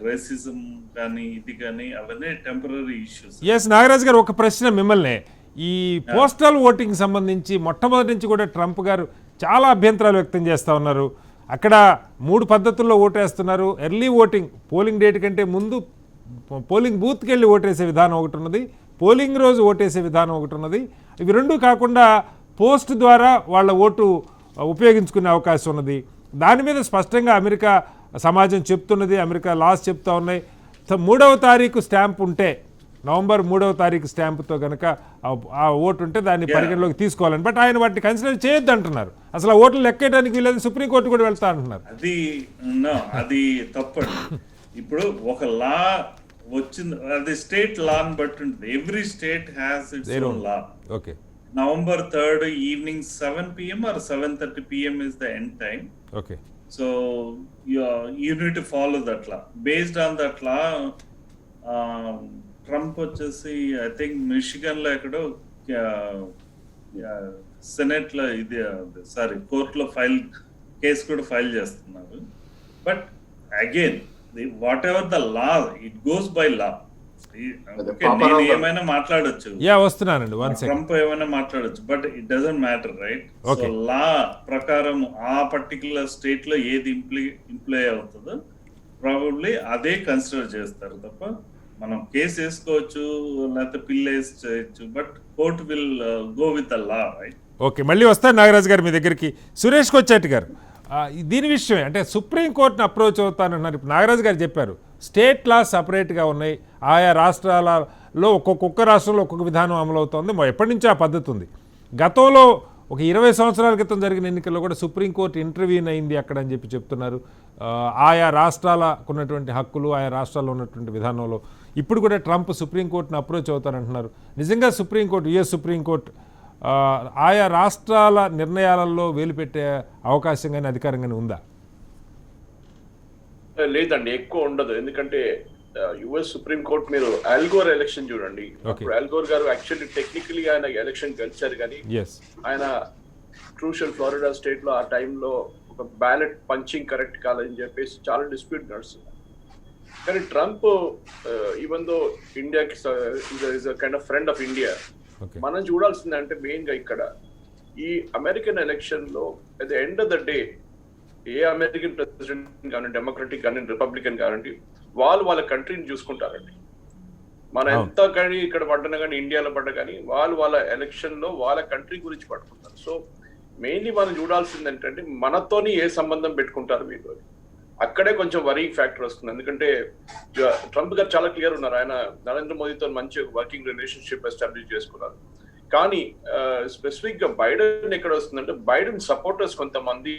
రేసిజం కానీ ఇది కానీ అవన్నీ టెంపరరీ ఇష్యూస్. ఎస్ నాగరాజ్ గారు, ఒక ప్రశ్న మిమ్మల్ని. ఈ పోస్టల్ ఓటింగ్ సంబంధించి మొట్టమొదటి నుంచి కూడా ట్రంప్ గారు చాలా అభ్యంతరాలు వ్యక్తం చేస్తూ ఉన్నారు. అక్కడ 3 పద్ధతుల్లో ఓటేస్తున్నారు. ఎర్లీ ఓటింగ్, పోలింగ్ డేట్ కంటే ముందు పోలింగ్ బూత్కి వెళ్ళి ఓటేసే విధానం ఒకటి ఉన్నది, పోలింగ్ రోజు ఓటేసే విధానం ఒకటి ఉన్నది. ఇవి రెండూ కాకుండా పోస్ట్ ద్వారా వాళ్ళ ఓటు ఉపయోగించుకునే అవకాశం ఉన్నది. దాని మీద స్పష్టంగా అమెరికా సమాజం చెప్తున్నది, అమెరికా లాస్ చెప్తూ ఉన్నాయి. 3వ తారీఖు స్టాంప్ ఉంటే, నవంబర్ 3వ తారీఖు స్టాంపుతో కనుక ఆ ఓటు ఉంటే దాన్ని పరిగణలోకి తీసుకోవాలని. బట్ ఆయన వాటిని కన్సిడర్ చేయొద్దు అంటున్నారు. అసలు ఆ ఓట్లు లెక్కేయడానికి వీళ్ళది సుప్రీంకోర్టు కూడా వెళ్తా అంటున్నారు. అది తప్పండి. ఇప్పుడు ఒక లా వచ్చింది, అది స్టేట్ లాని బట్టి ఉంటుంది. Every state has its own law. Okay, November 3rd evening 7 p.m. or 7:30 p.m. is the end time. Okay. So you need to follow that law. Based on that law, Trump వచ్చేసి I think Michigan లో ఎక్కడో senate లో ఇది కోర్టులో case కూడా file చేస్తున్నారు. But again whatever the law, it goes by law. ఏమైనా మాట్లాడొచ్చు, వస్తున్నానండి, ట్రంప్ ఏమైనా మాట్లాడొచ్చు, but it doesn't matter, right? So law ప్రకారం ఆ పర్టికులర్ స్టేట్ లో ఏది ఇంప్లాయ్ అవుతుందో ప్రాబబ్లీ అదే కన్సిడర్ చేస్తారు తప్ప మనం కేసు వేసుకోవచ్చు లేకపోతే పిల్ వేసి చేయొచ్చు, but court will go with the law, right? Okay, మళ్ళీ వస్తాను నాగరాజు గారు మీ దగ్గరికి. సురేష్ కొచ్చాటి గారు, దీని విషయమే అంటే సుప్రీంకోర్టును అప్రోచ్ అవుతానంటున్నారు. ఇప్పుడు నాగరాజు గారు చెప్పారు స్టేట్ లా సపరేట్గా ఉన్నాయి, ఆయా రాష్ట్రాలలో ఒక్కొక్క రాష్ట్రంలో ఒక్కొక్క విధానం అమలు అవుతుంది, ఎప్పటి నుంచో ఆ పద్ధతి ఉంది. గతంలో ఒక 20 సంవత్సరాల క్రితం జరిగిన ఎన్నికల్లో కూడా సుప్రీంకోర్టు ఇంటర్వ్యూన్ అయింది అక్కడ అని చెప్తున్నారు. ఆయా రాష్ట్రాలకు ఉన్నటువంటి హక్కులు, ఆయా రాష్ట్రాల్లో ఉన్నటువంటి విధానంలో ఇప్పుడు కూడా ట్రంప్ సుప్రీంకోర్టును అప్రోచ్ అవుతారంటున్నారు. నిజంగా సుప్రీంకోర్టు, యుఎస్ సుప్రీంకోర్టు ఆయా రాష్ట్రాల నిర్ణయాలలో వేలు పెట్టే అవకాశం కానీ అధికారం కానీ ఉందా? లేదండి, ఎక్కువ ఉండదు. ఎందుకంటే యుఎస్ సుప్రీం కోర్ట్ మీరు ఆల్గోర్ ఎలక్షన్ చూడండి. అప్పుడు ఆల్గోర్ గారు యాక్చువల్లీ టెక్నికలీ ఆయన ఎలక్షన్ గెలిచారు, కానీ ఆయన క్రూషల్ ఫ్లోరిడా స్టేట్ లో ఆ టైంలో ఒక బ్యాలెట్ పంచింగ్ కరెక్ట్ కాదని చెప్పేసి చాలా డిస్ప్యూట్ నడుస్తుంది. కానీ ట్రంప్ ఈవెన్ దో ఇండియాకి is kind of friend of India, మనం చూడాల్సింది అంటే మెయిన్ గా ఇక్కడ ఈ అమెరికన్ ఎలక్షన్ లో at the end of the day A American president కానీ డెమోక్రటిక్ కానీ రిపబ్లికన్ కానివ్వండి, వాళ్ళు వాళ్ళ కంట్రీని చూసుకుంటారండి. మన ఎంత కానీ ఇక్కడ పడ్డా కానీ ఇండియాలో పడ్డా కానీ వాళ్ళు వాళ్ళ ఎలక్షన్ లో వాళ్ళ కంట్రీ గురించి పట్టుకుంటారు. సో మెయిన్లీ మనం చూడాల్సింది ఏంటంటే మనతోని ఏ సంబంధం పెట్టుకుంటారు మీరు, అక్కడే కొంచెం వరింగ్ ఫ్యాక్టర్ వస్తుంది. ఎందుకంటే ట్రంప్ గారు చాలా క్లియర్ ఉన్నారు, ఆయన నరేంద్ర మోదీతో మంచి వర్కింగ్ రిలేషన్షిప్ ఎస్టాబ్లిష్ చేసుకున్నారు. కానీ స్పెసిఫిక్ గా బైడెన్ ఎక్కడ వస్తుందంటే బైడెన్ సపోర్టర్స్ కొంతమంది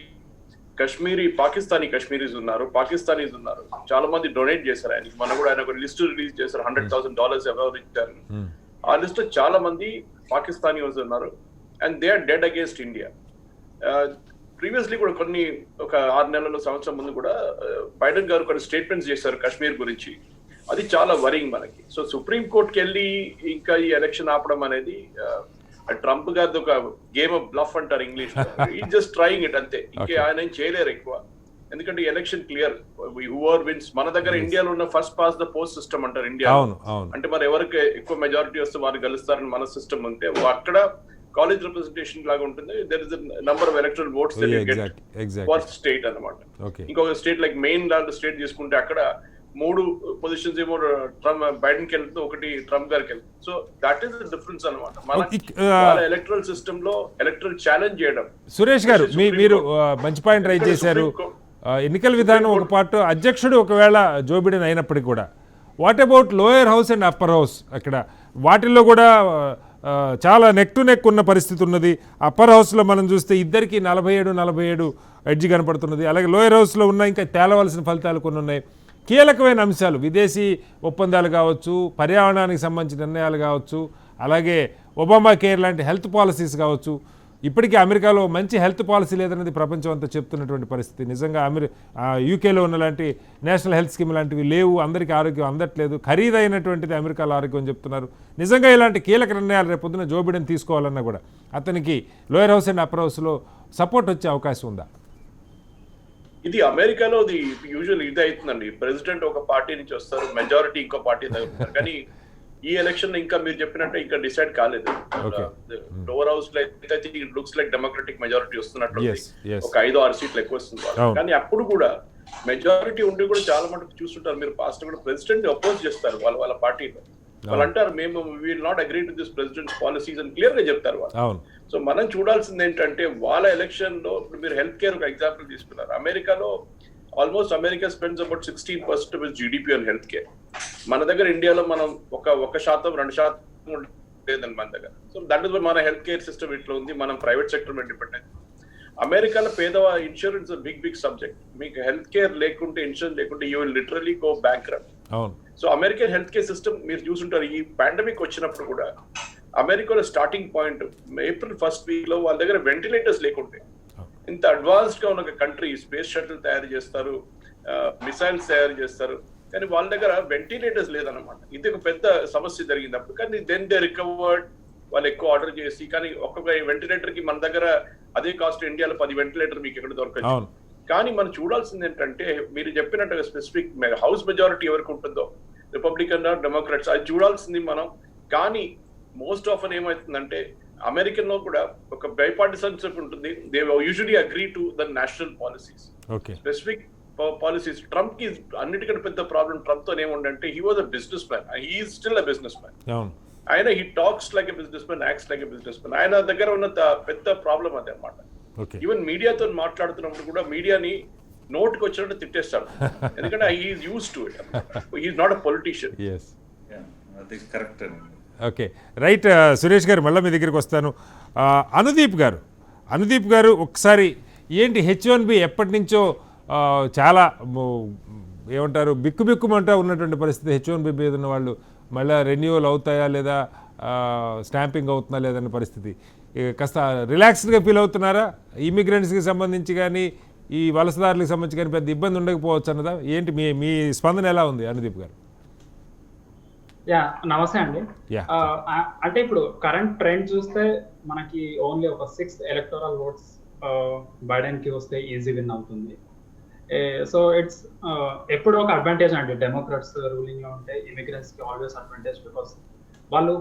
పాకిస్తానీ కశ్మీరీస్ ఉన్నారు, పాకిస్తానీస్ ఉన్నారు, చాలా మంది డొనేట్ చేశారు ఆయనకి. మనం కూడా ఆయన ఒక లిస్ట్ రిలీజ్ చేశారు, $100,000 ఎవరు ఇచ్చారు. ఆ లిస్ట్ లో చాలా మంది పాకిస్తానీస్ ఉన్నారు and they are dead against India. Previously కూడా ఒక 6 నెలల సంవత్సరం ముందు కూడా బైడెన్ గారు కొన్ని స్టేట్మెంట్స్ చేశారు కాశ్మీర్ గురించి. అది చాలా వరింగ్ మనకి. సో సుప్రీం కోర్టుకి వెళ్ళి ఇంకా ఈ ఎలక్షన్ ఆపడం అనేది ట్రంప్ గారిది ఒక గేమ్ ఆఫ్ బ్లఫ్ అంటారు ఇంగ్లీష్ లో. ఈ జస్ట్ ట్రైయింగ్ ఇట్ అంతే, ఇంకే ఆయన ఏం చేయలేరు ఎక్కువ. ఎందుకంటే ఎలక్షన్ క్లియర్, హూవర్ విన్స్. మన దగ్గర ఇండియాలో ఉన్న first pass the post system అంటారు ఇండియా. అంటే మరి ఎవరికి ఎక్కువ మెజారిటీ వస్తే వారు గెలుస్తారని మన సిస్టమ్ ఉంటే, అక్కడ కాలేజ్ రిప్రజెంటేషన్ లాగా ఉంటుంది. There is number of electoral oats for state అన్నమాట. ఇంకొక స్టేట్ లైక్ మెయిన్ లాంటి స్టేట్ తీసుకుంటే అక్కడ 3 పొజిషన్స్ ఏమో బైడెన్ కి వెళ్తుంది, ఒకటి ట్రంప్ గారికి వెళ్తుంది. So that is the difference అన్నమాట. మన ఎలక్టరల్ సిస్టమ్ లో ఎలక్టరల్ ఛాలెంజ్ చేయడం. సురేష్ గారు మీరు మంచి పాయింట్ రైజ్ చేశారు. ఎన్నికల విధానం ఒక పార్ట్, అధ్యక్షుడు ఒకవేళ జో బిడెన్ అయినప్పటికీ కూడా what about lower house and upper house? అక్కడ వాటిల్లో కూడా చాలా నెక్ టు నెక్ ఉన్న పరిస్థితి ఉన్నది. అప్పర్ హౌస్లో మనం చూస్తే ఇద్దరికి 47 ఎడ్జి కనపడుతున్నది. అలాగే లోయర్ హౌస్లో ఉన్న ఇంకా తేలవలసిన ఫలితాలు కొన్ని ఉన్నాయి. కీలకమైన అంశాలు, విదేశీ ఒప్పందాలు కావచ్చు, పర్యావరణానికి సంబంధించిన నిర్ణయాలు కావచ్చు, అలాగే ఒబామా కేర్ లాంటి హెల్త్ పాలసీస్ కావచ్చు. ఇప్పటికీ అమెరికాలో మంచి హెల్త్ పాలసీ లేదన్నది ప్రపంచం అంతా చెప్తున్నటువంటి పరిస్థితి. నిజంగా యూకేలో ఉన్న లాంటి నేషనల్ హెల్త్ స్కీమ్ లాంటివి లేవు, అందరికీ ఆరోగ్యం అందట్లేదు, ఖరీదైనటువంటిది అమెరికాలో ఆరోగ్యం అని చెప్తున్నారు. నిజంగా ఇలాంటి కీలక నిర్ణయాలు రేపు పొద్దున జో బిడెన్ తీసుకోవాలన్నా కూడా అతనికి లోయర్ హౌస్ అండ్ అప్పర్ హౌస్లో సపోర్ట్ వచ్చే అవకాశం ఉందా? ఇది అమెరికాలో యూజువల్ ఇది అవుతుందండి. ప్రెసిడెంట్ ఒక పార్టీ నుంచి వస్తారు, మెజారిటీ ఇంకో పార్టీ దగ్గర. కానీ ఈ ఎలక్షన్ ఇంకా మీరు చెప్పినట్టు ఇంకా డిసైడ్ కాలేదు. లోవర్ హౌస్ లో అయితే లుక్స్ లైక్ డెమోక్రటిక్ మెజారిటీ వస్తున్నట్టు, ఒక 5-6 సీట్లు ఎక్కువ వస్తుంది. కానీ అప్పుడు కూడా మెజారిటీ ఉండి కూడా చాలా మటుకు చూస్తుంటారు మీరు, పాస్ట్ కూడా ప్రెసిడెంట్ అపోజ్ చేస్తారు వాళ్ళ పార్టీలో. వాళ్ళు అంటారు మేము will not agree to this president's policies అని క్లియర్ గా చెప్తారు వాళ్ళు. సో మనం చూడాల్సింది ఏంటంటే వాళ్ళ ఎలక్షన్ లో మీరు హెల్త్ కేర్ ఒక ఎగ్జాంపుల్ తీసుకున్నారు. అమెరికాలో almost America spends about 16% of GDP on health care. మన దగ్గర ఇండియాలో మనం 1%, 2% లేదండి మన దగ్గర. సో దట్ ఇస్ మన హెల్త్ కేర్ సిస్టమ్ ఇట్లా ఉంది, మనం ప్రైవేట్ సెక్టర్ మీద డిపెండ్ అయింది. అమెరికాలో ఇన్సూరెన్స్ బిగ్ సబ్జెక్ట్. మీకు హెల్త్ కేర్ లేకుంటే, ఇన్సూరెన్స్ లేకుంటే you will literally go bankrupt. So American health care system మీరు చూసుంటారు. ఈ పాండమిక్ వచ్చినప్పుడు కూడా అమెరికాలో starting point April 1st week లో వాళ్ళ దగ్గర వెంటిలేటర్స్ లేకుంటే, ఇంత అడ్వాన్స్డ్ గా ఉన్న ఒక కంట్రీ స్పేస్ షటిల్ తయారు చేస్తారు, మిసైల్స్ తయారు చేస్తారు, కానీ వాళ్ళ దగ్గర వెంటిలేటర్స్ లేదన్నమాట. ఇది ఒక పెద్ద సమస్య జరిగినప్పుడు. కానీ దెన్ దే రికవర్డ్, వాళ్ళు ఎక్కువ ఆర్డర్ చేసి. కానీ ఒక్కొక్క వెంటిలేటర్ కి మన దగ్గర అదే కాస్ట్ ఇండియాలో 10 వెంటిలేటర్ మీకు ఎక్కడ దొరకచ్చు. కానీ మనం చూడాల్సింది ఏంటంటే మీరు చెప్పినట్టుగా స్పెసిఫిక్ హౌస్ మెజారిటీ ఎవరికి ఉంటుందో, రిపబ్లికన్ డెమోక్రాట్స్, అది చూడాల్సింది మనం. కానీ మోస్ట్ ఆఫ్ ఏమవుతుందంటే అమెరికన్ లో కూడా ఒక బైపార్టిసన్షిప్ ఉంటుంది. They usually agree to the national policies, specific policies. Trump కి అన్నిటికంటే పెద్ద ప్రాబ్లం ట్రంప్ తో ఏముందంటే he was a businessman, he is still a businessman. ఆయన he talks like a businessman, acts like a businessman. ఆయన దగ్గర ఉన్న పెద్ద ప్రాబ్లం అదే అన్నమాట. ఈవెన్ మీడియాతో మాట్లాడుతున్నప్పుడు కూడా మీడియాని నోట్కి వచ్చినట్టు తిట్టేస్తాడు, ఎందుకంటే he is used to it. He is not a politician. అది correct. Okay, right. Suresh garu మళ్ళీ మీ దగ్గరికి వస్తాను. అనుదీప్ గారు ఒకసారి ఏంటి H1B ఎప్పటి నుంచో చాలా ఏమంటారు బిక్కుబిక్కుమంటా ఉన్నటువంటి పరిస్థితి H1B మీద ఉన్న వాళ్ళు మళ్ళీ రెన్యూవల్ అవుతాయా లేదా స్టాంపింగ్ అవుతుందా లేదన్న పరిస్థితి. కాస్త రిలాక్స్డ్గా ఫీల్ అవుతున్నారా? ఇమిగ్రెంట్స్కి సంబంధించి కానీ ఈ వలసదారులకు సంబంధించి కానీ పెద్ద ఇబ్బంది ఉండకపోవచ్చు అన్నదా? ఏంటి మీ స్పందన ఎలా ఉంది అనుదీప్ గారు? నమస్తే అండి. అంటే ఇప్పుడు కరెంట్ ట్రెండ్ చూస్తే మనకి ఓన్లీ ఒక 6 ఎలక్టోరల్ ఓట్స్ బైడెన్ కి వస్తే ఈజీ విన్ అవుతుంది. సో ఇట్స్ ఎప్పుడు ఒక అడ్వాంటేజ్ అండి. డెమోక్రాట్స్ రూలింగ్ లో ఉంటే ఇమిగ్రెంట్స్ కి ఆల్వేస్ అడ్వాంటేజ్, బికాస్ వాళ్ళు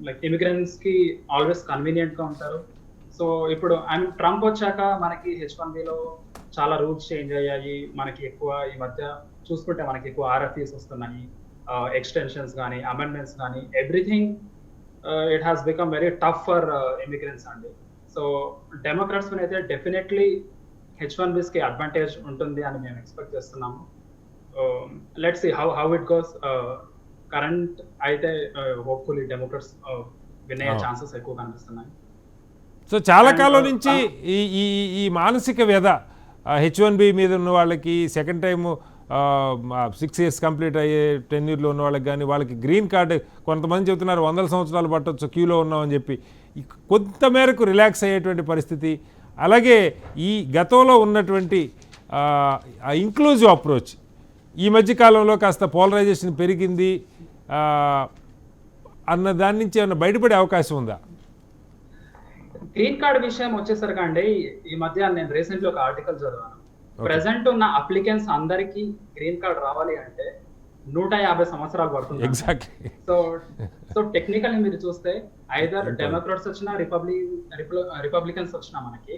లైక్ ఇమిగ్రెంట్స్ కి ఆల్వేస్ కన్వీనియంట్ గా ఉంటారు. సో ఇప్పుడు ట్రంప్ వచ్చాక మనకి H1Bలో చాలా రూల్స్ చేంజ్ అయ్యాయి. మనకి ఎక్కువ ఈ మధ్య చూసుకుంటే మనకి ఎక్కువ RFEs వస్తున్నాయి, ఎక్స్టెన్షన్స్ కానీ అమెండ్మెంట్స్ కానీ everything it has become very tough for immigrants అండి. సో డెమోక్రాట్స్ అయితే డెఫినెట్లీ H1Bs కి అడ్వాంటేజ్ ఉంటుంది అని మేము ఎక్స్పెక్ట్ చేస్తున్నాము. Let's see how it goes. Current అయితే హోప్ఫుల్లీ డెమోక్రాట్స్ విన్ అయ్యే ఛాన్సెస్ ఎక్కువ కనిపిస్తున్నాయి. సో చాలా కాలం నుంచి ఈ మానసిక వ్యధ H1B మీద ఉన్న వాళ్ళకి, సెకండ్ టైము 6 years కంప్లీట్ అయ్యే టెన్యూర్లో ఉన్న వాళ్ళకి కానీ, వాళ్ళకి గ్రీన్ కార్డు కొంతమంది చెబుతున్నారు 100 సంవత్సరాలు పట్టొచ్చు క్యూలో ఉన్నామని చెప్పి, కొంతమేరకు రిలాక్స్ అయ్యేటువంటి పరిస్థితి. అలాగే ఈ గతంలో ఉన్నటువంటి ఇంక్లూజివ్ అప్రోచ్ ఈ మధ్యకాలంలో కాస్త పోలరైజేషన్ పెరిగింది అన్న దాని నుంచి ఏమైనా బయటపడే అవకాశం ఉందా? గ్రీన్ కార్డ్ విషయం వచ్చేసరికి అండి, ఈ మధ్య నేను రీసెంట్లీ ఒక ఆర్టికల్ చదివాను. ప్రెసెంట్ ఉన్న అప్లికెంట్స్ అందరికి గ్రీన్ కార్డ్ రావాలి అంటే 150 సంవత్సరాలు పడుతుంది. ఎగ్జాక్ట్లీ. సో టెక్నికల్లీ మీరు చూస్తే ఐదర్ డెమోక్రాట్స్ వచ్చినా రిపబ్లికన్స్ వచ్చినా మనకి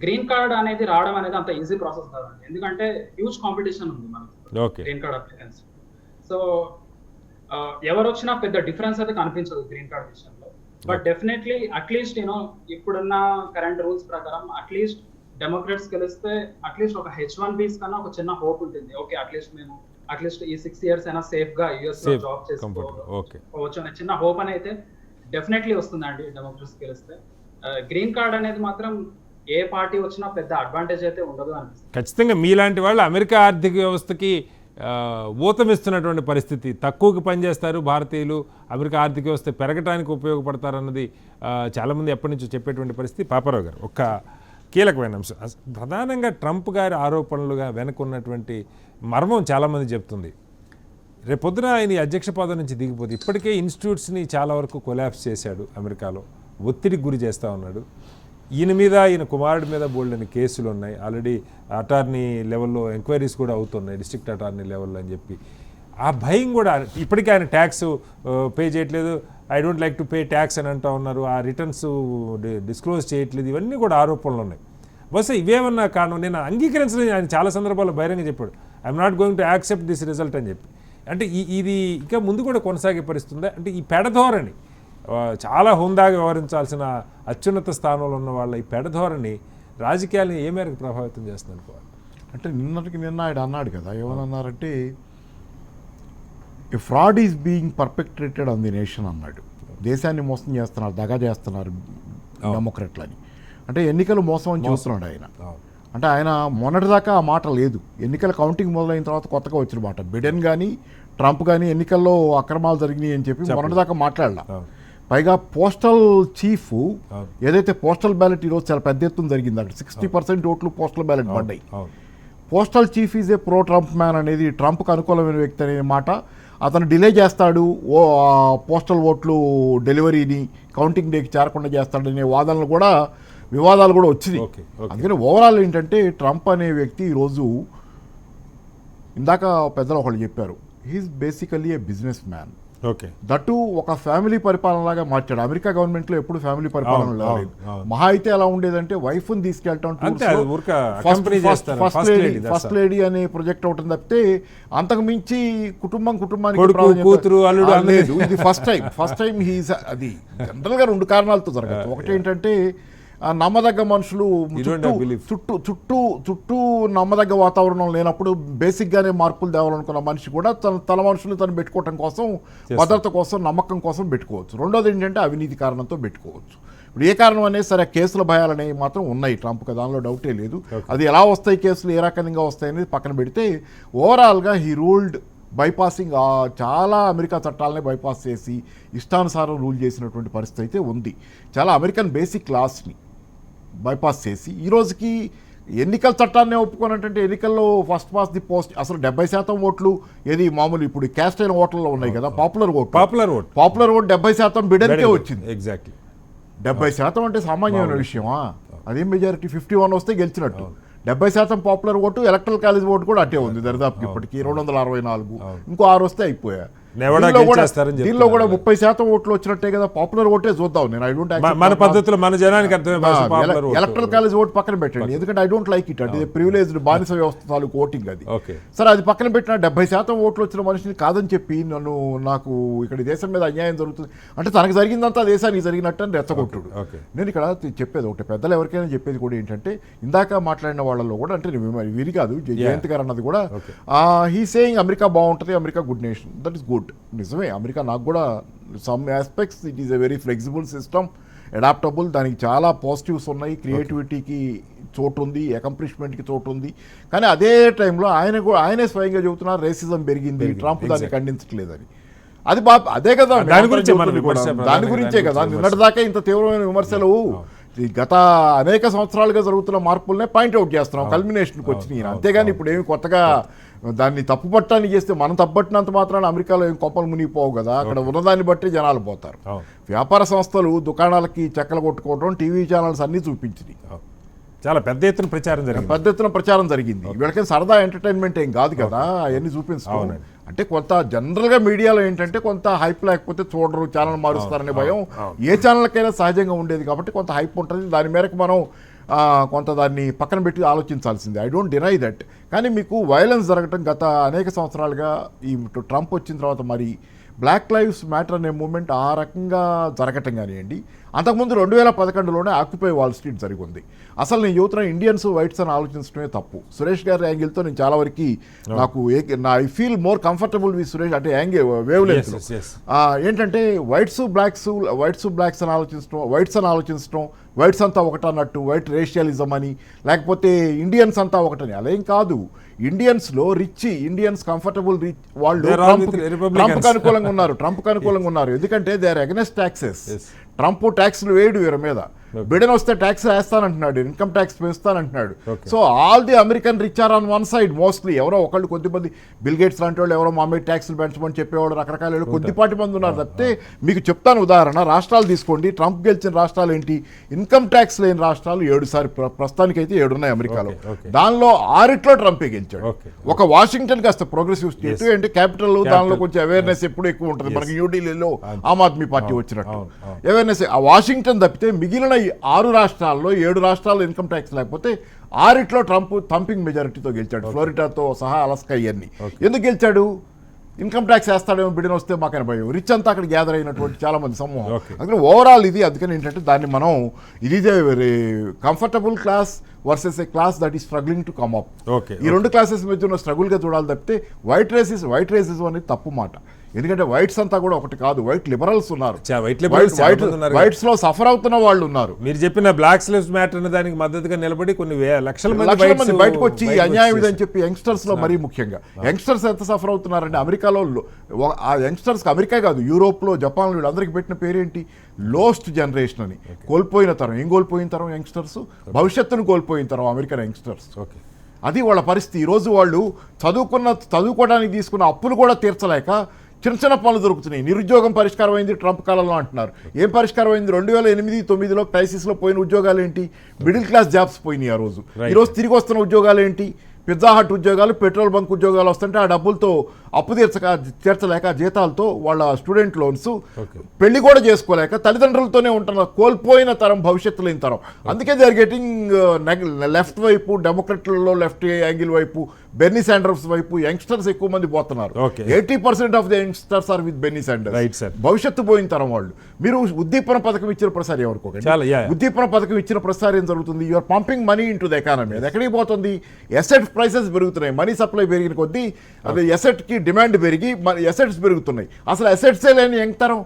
గ్రీన్ కార్డ్ అనేది రావడం అనేది అంత ఈజీ ప్రాసెస్ కాదండి. ఎందుకంటే హ్యూజ్ కాంపిటీషన్ ఉంది మనకి గ్రీన్ కార్డ్ అప్లికెంట్స్. సో ఎవరు వచ్చినా పెద్ద డిఫరెన్స్ అయితే కనిపించదు గ్రీన్ కార్డ్ విషయంలో. బట్ డెఫినెట్లీ అట్లీస్ట్ ఇప్పుడున్న కరెంట్ రూల్స్ ప్రకారం అట్లీస్ట్ డెమోక్రాట్స్ గెలిస్తే అట్లీస్ట్ ఒక H1Bs కన్నా ఒక చిన్న హోప్ ఉంటుంది. ఓకే, అట్లీస్ట్ ఈ 6 years అయినా సేఫ్ గా యుఎస్ లో జాబ్ చేసుకోవచ్చు అనే చిన్న హోప్ అని అయితే డెఫినెట్లీ వస్తుందండి డెమోక్రాట్స్ గెలిస్తే. గ్రీన్ కార్డ్ అనేది మాత్రం ఏ పార్టీ వచ్చినా పెద్ద అడ్వాంటేజ్ అయితే ఉండదు అనిపిస్తుంది. ఖచ్చితంగా మీలాంటి వాళ్ళు అమెరికా ఆర్థిక వ్యవస్థకి ఊతమిస్తున్నటువంటి పరిస్థితి. తక్కువకి పనిచేస్తారు భారతీయులు, అమెరికా ఆర్థిక వ్యవస్థ పెరగటానికి ఉపయోగపడతారు అన్నది చాలామంది ఎప్పటి నుంచో చెప్పేటువంటి పరిస్థితి. పాపారావు గారు, ఒక కీలకమైన అంశం, ప్రధానంగా ట్రంప్ గారి ఆరోపణలుగా వెనుకున్నటువంటి మర్మం చాలామంది చెప్తుంది. రేపొద్దున ఆయన అధ్యక్ష పదవి నుంచి దిగిపోతే ఇప్పటికే ఇన్స్టిట్యూట్స్ని చాలా వరకు కొలాప్స్ చేశాడు, అమెరికాలో ఒత్తిడికి గురి చేస్తూ ఉన్నాడు. ఈయన కుమారుడి మీద బోల్డని కేసులు ఉన్నాయి, ఆల్రెడీ అటార్నీ లెవెల్లో ఎంక్వైరీస్ కూడా అవుతున్నాయి, డిస్ట్రిక్ట్ అటార్నీ లెవెల్లో అని చెప్పి. ఆ భయం కూడా ఇప్పటికీ ఆయన ట్యాక్స్ పే చేయట్లేదు, I don't like to pay tax అని అంటూ ఉన్నారు, ఆ రిటర్న్స్ డిస్క్లోజ్ చేయట్లేదు, ఇవన్నీ కూడా ఆరోపణలు ఉన్నాయి. బహుశా ఇవేమన్నా కారణం? నేను అంగీకరించలేదు, ఆయన చాలా సందర్భాల్లో బహిరంగ చెప్పాడు, I'm not going to accept this result అని చెప్పి. అంటే ఇది ఇంకా ముందు కూడా కొనసాగే పరిస్థితుందా? అంటే ఈ పెడధోరణి, చాలా హుందాగా వ్యవహరించాల్సిన అత్యున్నత స్థానంలో ఉన్న వాళ్ళ ఈ పెడధోరణి రాజకీయాలను ఏ మేరకు ప్రభావితం చేస్తుంది అనుకోవాలి? అంటే నిన్న ఆయన అన్నాడు కదా, ఏమన్నారంటే a fraud is being perpetrated on the nation అన్నాడు. దేశాన్ని మోసం చేస్తున్నారు, దగా చేస్తున్నారు డెమోక్రాట్లు అని. అంటే ఎన్నికలు మోసం అని చూస్తున్నాడు ఆయన. అంటే ఆయన మొన్నటిదాకా ఆ మాట లేదు, ఎన్నికల కౌంటింగ్ మొదలైన తర్వాత కొత్తగా వచ్చిన మాట. బిడెన్ కానీ ట్రంప్ కానీ ఎన్నికల్లో అక్రమాలు జరిగినాయి అని చెప్పి మొన్నటిదాకా మాట్లాడాల. పైగా పోస్టల్ చీఫ్ ఏదైతే పోస్టల్ బ్యాలెట్ ఈరోజు చాలా పెద్ద ఎత్తున జరిగింది, అక్కడ 60% ఓట్లు పోస్టల్ బ్యాలెట్ పడ్డాయి. Postal chief is a pro Trump man అనేది, ట్రంప్కి అనుకూలమైన వ్యక్తి అనే మాట. అతను డిలే చేస్తాడు పోస్టల్ ఓట్లు డెలివరీని, కౌంటింగ్ డేకి చేరకుండా చేస్తాడనే వివాదాలు కూడా వచ్చినాయి. అందుకని ఓవరాల్ ఏంటంటే ట్రంప్ అనే వ్యక్తి ఈరోజు, ఇందాక పెద్దలు ఒకళ్ళు చెప్పారు, he's basically a businessman. That ఒక ఫ్యామిలీ పరిపాలన లాగా మార్చాడు. అమెరికా గవర్నమెంట్ లో ఎప్పుడు ఫ్యామిలీ పరిపాలన లేదు. మహా అయితే ఎలా ఉండేదంటే వైఫ్ ని తీసుకెళ్ళటం, ఫస్ట్ లేడీ అనే ప్రాజెక్ట్ ఒకటి తప్పితే అంతకు మించి కుటుంబానికి లేదు. ఇది ఫస్ట్ టైం హీస్. అది జనరల్ గా 2 కారణాలతో జరగదు. ఒకటి ఏంటంటే నమ్మదగ్గ మనుషులు చుట్టూ నమ్మదగ్గ వాతావరణం లేనప్పుడు బేసిక్గానే మార్పులు తేవాలనుకున్న మనిషి కూడా తన మనుషులు తను పెట్టుకోవటం కోసం, భద్రత కోసం, నమ్మకం కోసం పెట్టుకోవచ్చు. రెండోది ఏంటంటే అవినీతి కారణంతో పెట్టుకోవచ్చు. ఇప్పుడు ఏ కారణం అనేది సరే కేసుల భయాలు అనేవి మాత్రం ఉన్నాయి ట్రంప్కి, దానిలో డౌటే లేదు. అది ఎలా వస్తాయి కేసులు, ఏ రకంగా వస్తాయి అనేది పక్కన పెడితే ఓవరాల్గా హీ రూల్డ్ బైపాసింగ్ చాలా అమెరికా చట్టాలనే బైపాస్ చేసి ఇష్టానుసారం రూల్ చేసినటువంటి పరిస్థితి అయితే ఉంది. చాలా అమెరికన్ బేసిక్ లాస్ని బైపాస్ చేసి ఈ రోజుకి ఎన్నికల చట్టాన్ని ఒప్పుకోనంటే ఎన్నికల్లో ఫస్ట్ పాస్ ది పోస్ట్ అసలు 70% ఓట్లు ఏది మామూలు ఇప్పుడు క్యాస్ట్ అయిన ఓట్లలో ఉన్నాయి కదా, పాపులర్ ఓట్ 70% బిడెన్కే వచ్చింది. ఎగ్జాక్ట్లీ 70% అంటే సామాన్యమైన విషయమా? అదేం మెజారిటీ 51 వస్తే గెలిచినట్టు. 70% popular vote, electoral college vote కూడా అట్టే ఉంది దరిదాపుకి ఇప్పటికి 264, ఇంకో 6 వస్తే అయిపోయా. దీనిలో కూడా 30% ఓట్లు వచ్చినట్టే కదా, పాపులర్ ఓటే చూద్దాం. నేను ఐ డోంట్ మన పద్ధతిలో మన జనానికి ఎలక్ట్రల్ కాలేజ్ ఓటు పక్కన పెట్టండి, ఎందుకంటే ఐ డోంట్ లైక్ ఇట్. అది ప్రివిలేజ్డ్ బానిస వ్యవస్థ తాలూకు ఓటింగ్ అది. సరే అది పక్కన పెట్టిన 70% ఓట్లు వచ్చిన మనిషిని కాదని చెప్పి నాకు ఇక్కడ దేశం మీద అన్యాయం జరుగుతుంది అంటే తనకు జరిగిందంతా దేశానికి జరిగినట్టు అని రెచ్చగొట్టుడు. నేను ఇక్కడ చెప్పేది ఒకటి, పెద్దలు ఎవరికైనా చెప్పేది కూడా ఏంటంటే ఇందాక మాట్లాడిన వాళ్ళలో కూడా అంటే వీరి కాదు జయంత్ గారు అన్నది కూడా హీ సేయింగ్ అమెరికా బాగుంటుంది, America good nation, that is good. నిజమే, అమెరికా నాకు కూడా some aspects it is a very flexible system, adaptable, దానికి చాలా పాజిటివ్స్ ఉన్నాయి, క్రియేటివిటీకి చోటు ఉంది, అకంప్లిష్మెంట్కి చోటు ఉంది. కానీ అదే టైంలో ఆయనే స్వయంగా చెబుతున్నారు రేసిజం పెరిగింది, ట్రంప్ దాన్ని ఖండించట్లేదని. అది అదే కదా దాని గురించే కదా నిన్నటిదాకా ఇంత తీవ్రమైన విమర్శలు గత అనేక సంవత్సరాలుగా జరుగుతున్న మార్పులనే పాయింట్అవుట్ చేస్తున్నాం, కల్మినేషన్కి వచ్చినాయి. అంతేగాని ఇప్పుడు ఏమి కొత్తగా దాన్ని తప్పుపట్టాన్ని చేస్తే మనం తప్పుపట్టినంత మాత్రాన అమెరికాలో ఏం కొప్పలు మునిగిపోవు కదా, అక్కడ ఉన్నదాన్ని బట్టి జనాలు పోతారు. వ్యాపార సంస్థలు దుకాణాలకి చెక్కలు కొట్టుకోవడం, టీవీ ఛానల్స్ అన్నీ చూపించినాయి. చాలా పెద్ద ఎత్తున ప్రచారం జరిగింది. వీళ్ళకి సరదా ఎంటర్టైన్మెంట్ ఏం కాదు కదా అవన్నీ చూపించుకోవాలి. అంటే కొంత జనరల్గా మీడియాలో ఏంటంటే కొంత హైప్ లేకపోతే చూడరు, ఛానల్ మారుస్తారనే భయం ఏ ఛానల్కైనా సహజంగా ఉండేది కాబట్టి కొంత హైప్ ఉంటుంది. దాని మేరకు మనం కొంత దాన్ని పక్కన పెట్టి ఆలోచించాల్సిందే, ఐ డోంట్ డినై దట్. కానీ మీకు వైలెన్స్ జరగటం గత అనేక సంవత్సరాలుగా ఈ ట్రంప్ వచ్చిన తర్వాత మరి బ్లాక్ లైవ్స్ మ్యాటర్ అనే మూమెంట్ ఆ రకంగా జరగటం కానివ్వండి, అంతకుముందు 2011లోనే ఆక్యుపై వాల్ స్ట్రీట్ జరిగింది. అసలు నేను యువతన ఇండియన్స్ వైట్స్ అని ఆలోచించడమే తప్పు. సురేష్ గారి యాంగిల్తో నేను చాలా వరకు నాకు I feel more comfortable with Suresh అంటే యాంగిల్ వేవ్ లెంత్ ఏంటంటే వైట్స్ బ్లాక్స్ అని ఆలోచించడం, వైట్స్ అంతా ఒకటన్నట్టు, వైట్ రేషియలిజం అని, లేకపోతే ఇండియన్స్ అంతా ఒకటని. అలా ఏం కాదు. ఇండియన్స్లో ఇండియన్స్ కంఫర్టబుల్ రిచ్ వాళ్ళు ట్రంప్కి అనుకూలంగా ఉన్నారు. ఎందుకంటే they are against taxes. Trump ట్యాక్స్లు వేయడు వీరి మీద, బిడెన్ వస్తే ట్యాక్స్ వేస్తానంటున్నాడు, ఇన్కమ్ ట్యాక్స్ పెంచుతానంటున్నాడు. So all the American rich are on one side mostly. ఎవరో ఒకళ్ళు కొద్దిమంది బిల్ గేట్స్ లాంటి వాళ్ళు ఎవరో మా మీద ట్యాక్స్లు పెంచమని చెప్పేవాళ్ళు రకరకాల కొద్దిపాటి మంది ఉన్నారు తప్పితే. మీకు చెప్తాను ఉదాహరణ, రాష్ట్రాలు తీసుకోండి. ట్రంప్ గెలిచిన రాష్ట్రాలు ఏంటి? ఇన్కమ్ ట్యాక్స్ లేని రాష్ట్రాలు 7 ప్రస్తుతానికైతే 7 ఉన్నాయి అమెరికాలో. దానిలో 6 ట్రంపే గెలిచాడు. ఒక వాషింగ్టన్ కాస్త ప్రోగ్రెసివ్ స్టేట్ అంటే క్యాపిటల్, దానిలో కొంచెం అవేర్నెస్ ఎప్పుడు ఎక్కువ ఉంటుంది. మనకి న్యూఢిల్లీలో ఆమ్ ఆద్మీ పార్టీ వచ్చినట్టు అవేర్నెస్. ఆ వాషింగ్టన్ తప్పితే మిగిలిన 6 రాష్ట్రాల్లో 7 రాష్ట్రాల్లో ఇన్కమ్ ట్యాక్స్ లేకపోతే 6 ట్రంప్ థంపింగ్ మెజారిటీతో గెలిచాడు, ఫ్లోరిడాతో సహా అలాస్కా ఇవన్నీ. ఎందుకు గెలిచాడు? ఇన్కమ్ ట్యాక్స్ వేస్తాడేమో బిడెన్ వస్తే మాకైనా భయం. రిచ్ అంతా అక్కడ గ్యాదర్ అయినటువంటి చాలా మంది సమూహం. అందుకని ఓవరాల్ ఇది. అందుకని ఏంటంటే దాన్ని మనం ఇది very comfortable class versus A class that is struggling to come up. ఈ 2 క్లాసెస్ మధ్య ఉన్న స్ట్రగుల్గా చూడాలి తప్పితే వైట్ రేసిజం అనేది తప్పు మాట. ఎందుకంటే వైట్స్ అంతా కూడా ఒకటి కాదు, వైట్ లిబరల్స్ ఉన్నారు, వైట్స్ లో సఫర్ అవుతున్న వాళ్ళు ఉన్నారు. మీరు చెప్పిన బ్లాక్ లైవ్స్ మ్యాటర్ దానికి మద్దతుగా నిలబడి కొన్ని లక్షల మంది బయటకు వచ్చి అన్యాయం ఇదని చెప్పి యంగ్స్టర్స్ లో మరీ ముఖ్యంగా యంగ్స్టర్స్ ఎంత సఫర్ అవుతున్నారంటే అమెరికాలో ఆ యంగ్స్టర్స్ అమెరికా కాదు యూరోప్ లో జపాన్ లో వీళ్ళందరికీ పెట్టిన పేరేంటి? లోస్ట్ జనరేషన్ అని. కోల్పోయిన తరం. ఏం కోల్పోయిన తరం? యంగ్స్టర్స్. భవిష్యత్తును కోల్పోయిన తరం అమెరికన్ యంగ్స్టర్స్. అది వాళ్ళ పరిస్థితి. ఈరోజు వాళ్ళు చదువుకోవడానికి తీసుకున్న అప్పులు కూడా తీర్చలేక చిన్న పనులు దొరుకుతున్నాయి. నిరుద్యోగం పరిష్కారం అయింది ట్రంప్ కాలంలో అంటున్నారు. ఏం పరిష్కారం అయింది? 2008-9లో క్రైసిస్లో పోయిన ఉద్యోగాలు ఏంటి? మిడిల్ క్లాస్ జాబ్స్ పోయినాయి ఆ రోజు. ఈరోజు తిరిగి వస్తున్న ఉద్యోగాలు ఏంటి? పిజ్జా హట్ ఉద్యోగాలు, పెట్రోల్ బంక్ ఉద్యోగాలు వస్తుంటే ఆ డబ్బులతో అప్పు తీర్చలేక జీతాలతో వాళ్ళ స్టూడెంట్ లోన్స్, పెళ్లి కూడా చేసుకోలేక తల్లిదండ్రులతోనే ఉంటున్న కోల్పోయిన తరం, భవిష్యత్తు లేని తరం. అందుకే దే ఆర్ గెటింగ్ లెఫ్ట్ వైపు, డెమోక్రట్లలో లెఫ్ట్ యాంగిల్ వైపు, బెన్నీ శాండర్స్ వైపు యంగ్స్టర్స్ ఎక్కువ మంది పోతున్నారు. 80% of the youngsters are with Bernie Sanders. భవిష్యత్తు పోయిన తరం వాళ్ళు. మీరు ఉద్దీపన పథకం ఇచ్చిన ప్రసారం ఎవరికోకండి. ఉద్దీపన పథకం ఇచ్చిన ప్రసారం ఏం జరుగుతుంది? You're pumping money into the economy. అది ఎక్కడికి పోతుంది? ఎసెట్ ప్రైసెస్ పెరుగుతున్నాయి. మనీ సప్లై పెరిగిన కొద్దీ అది ఎసెట్ కి డిమాండ్ పెరిగి ఎసెట్స్ పెరుగుతున్నాయి. అసలు ఎసెట్సే లేని యంగ్ తరం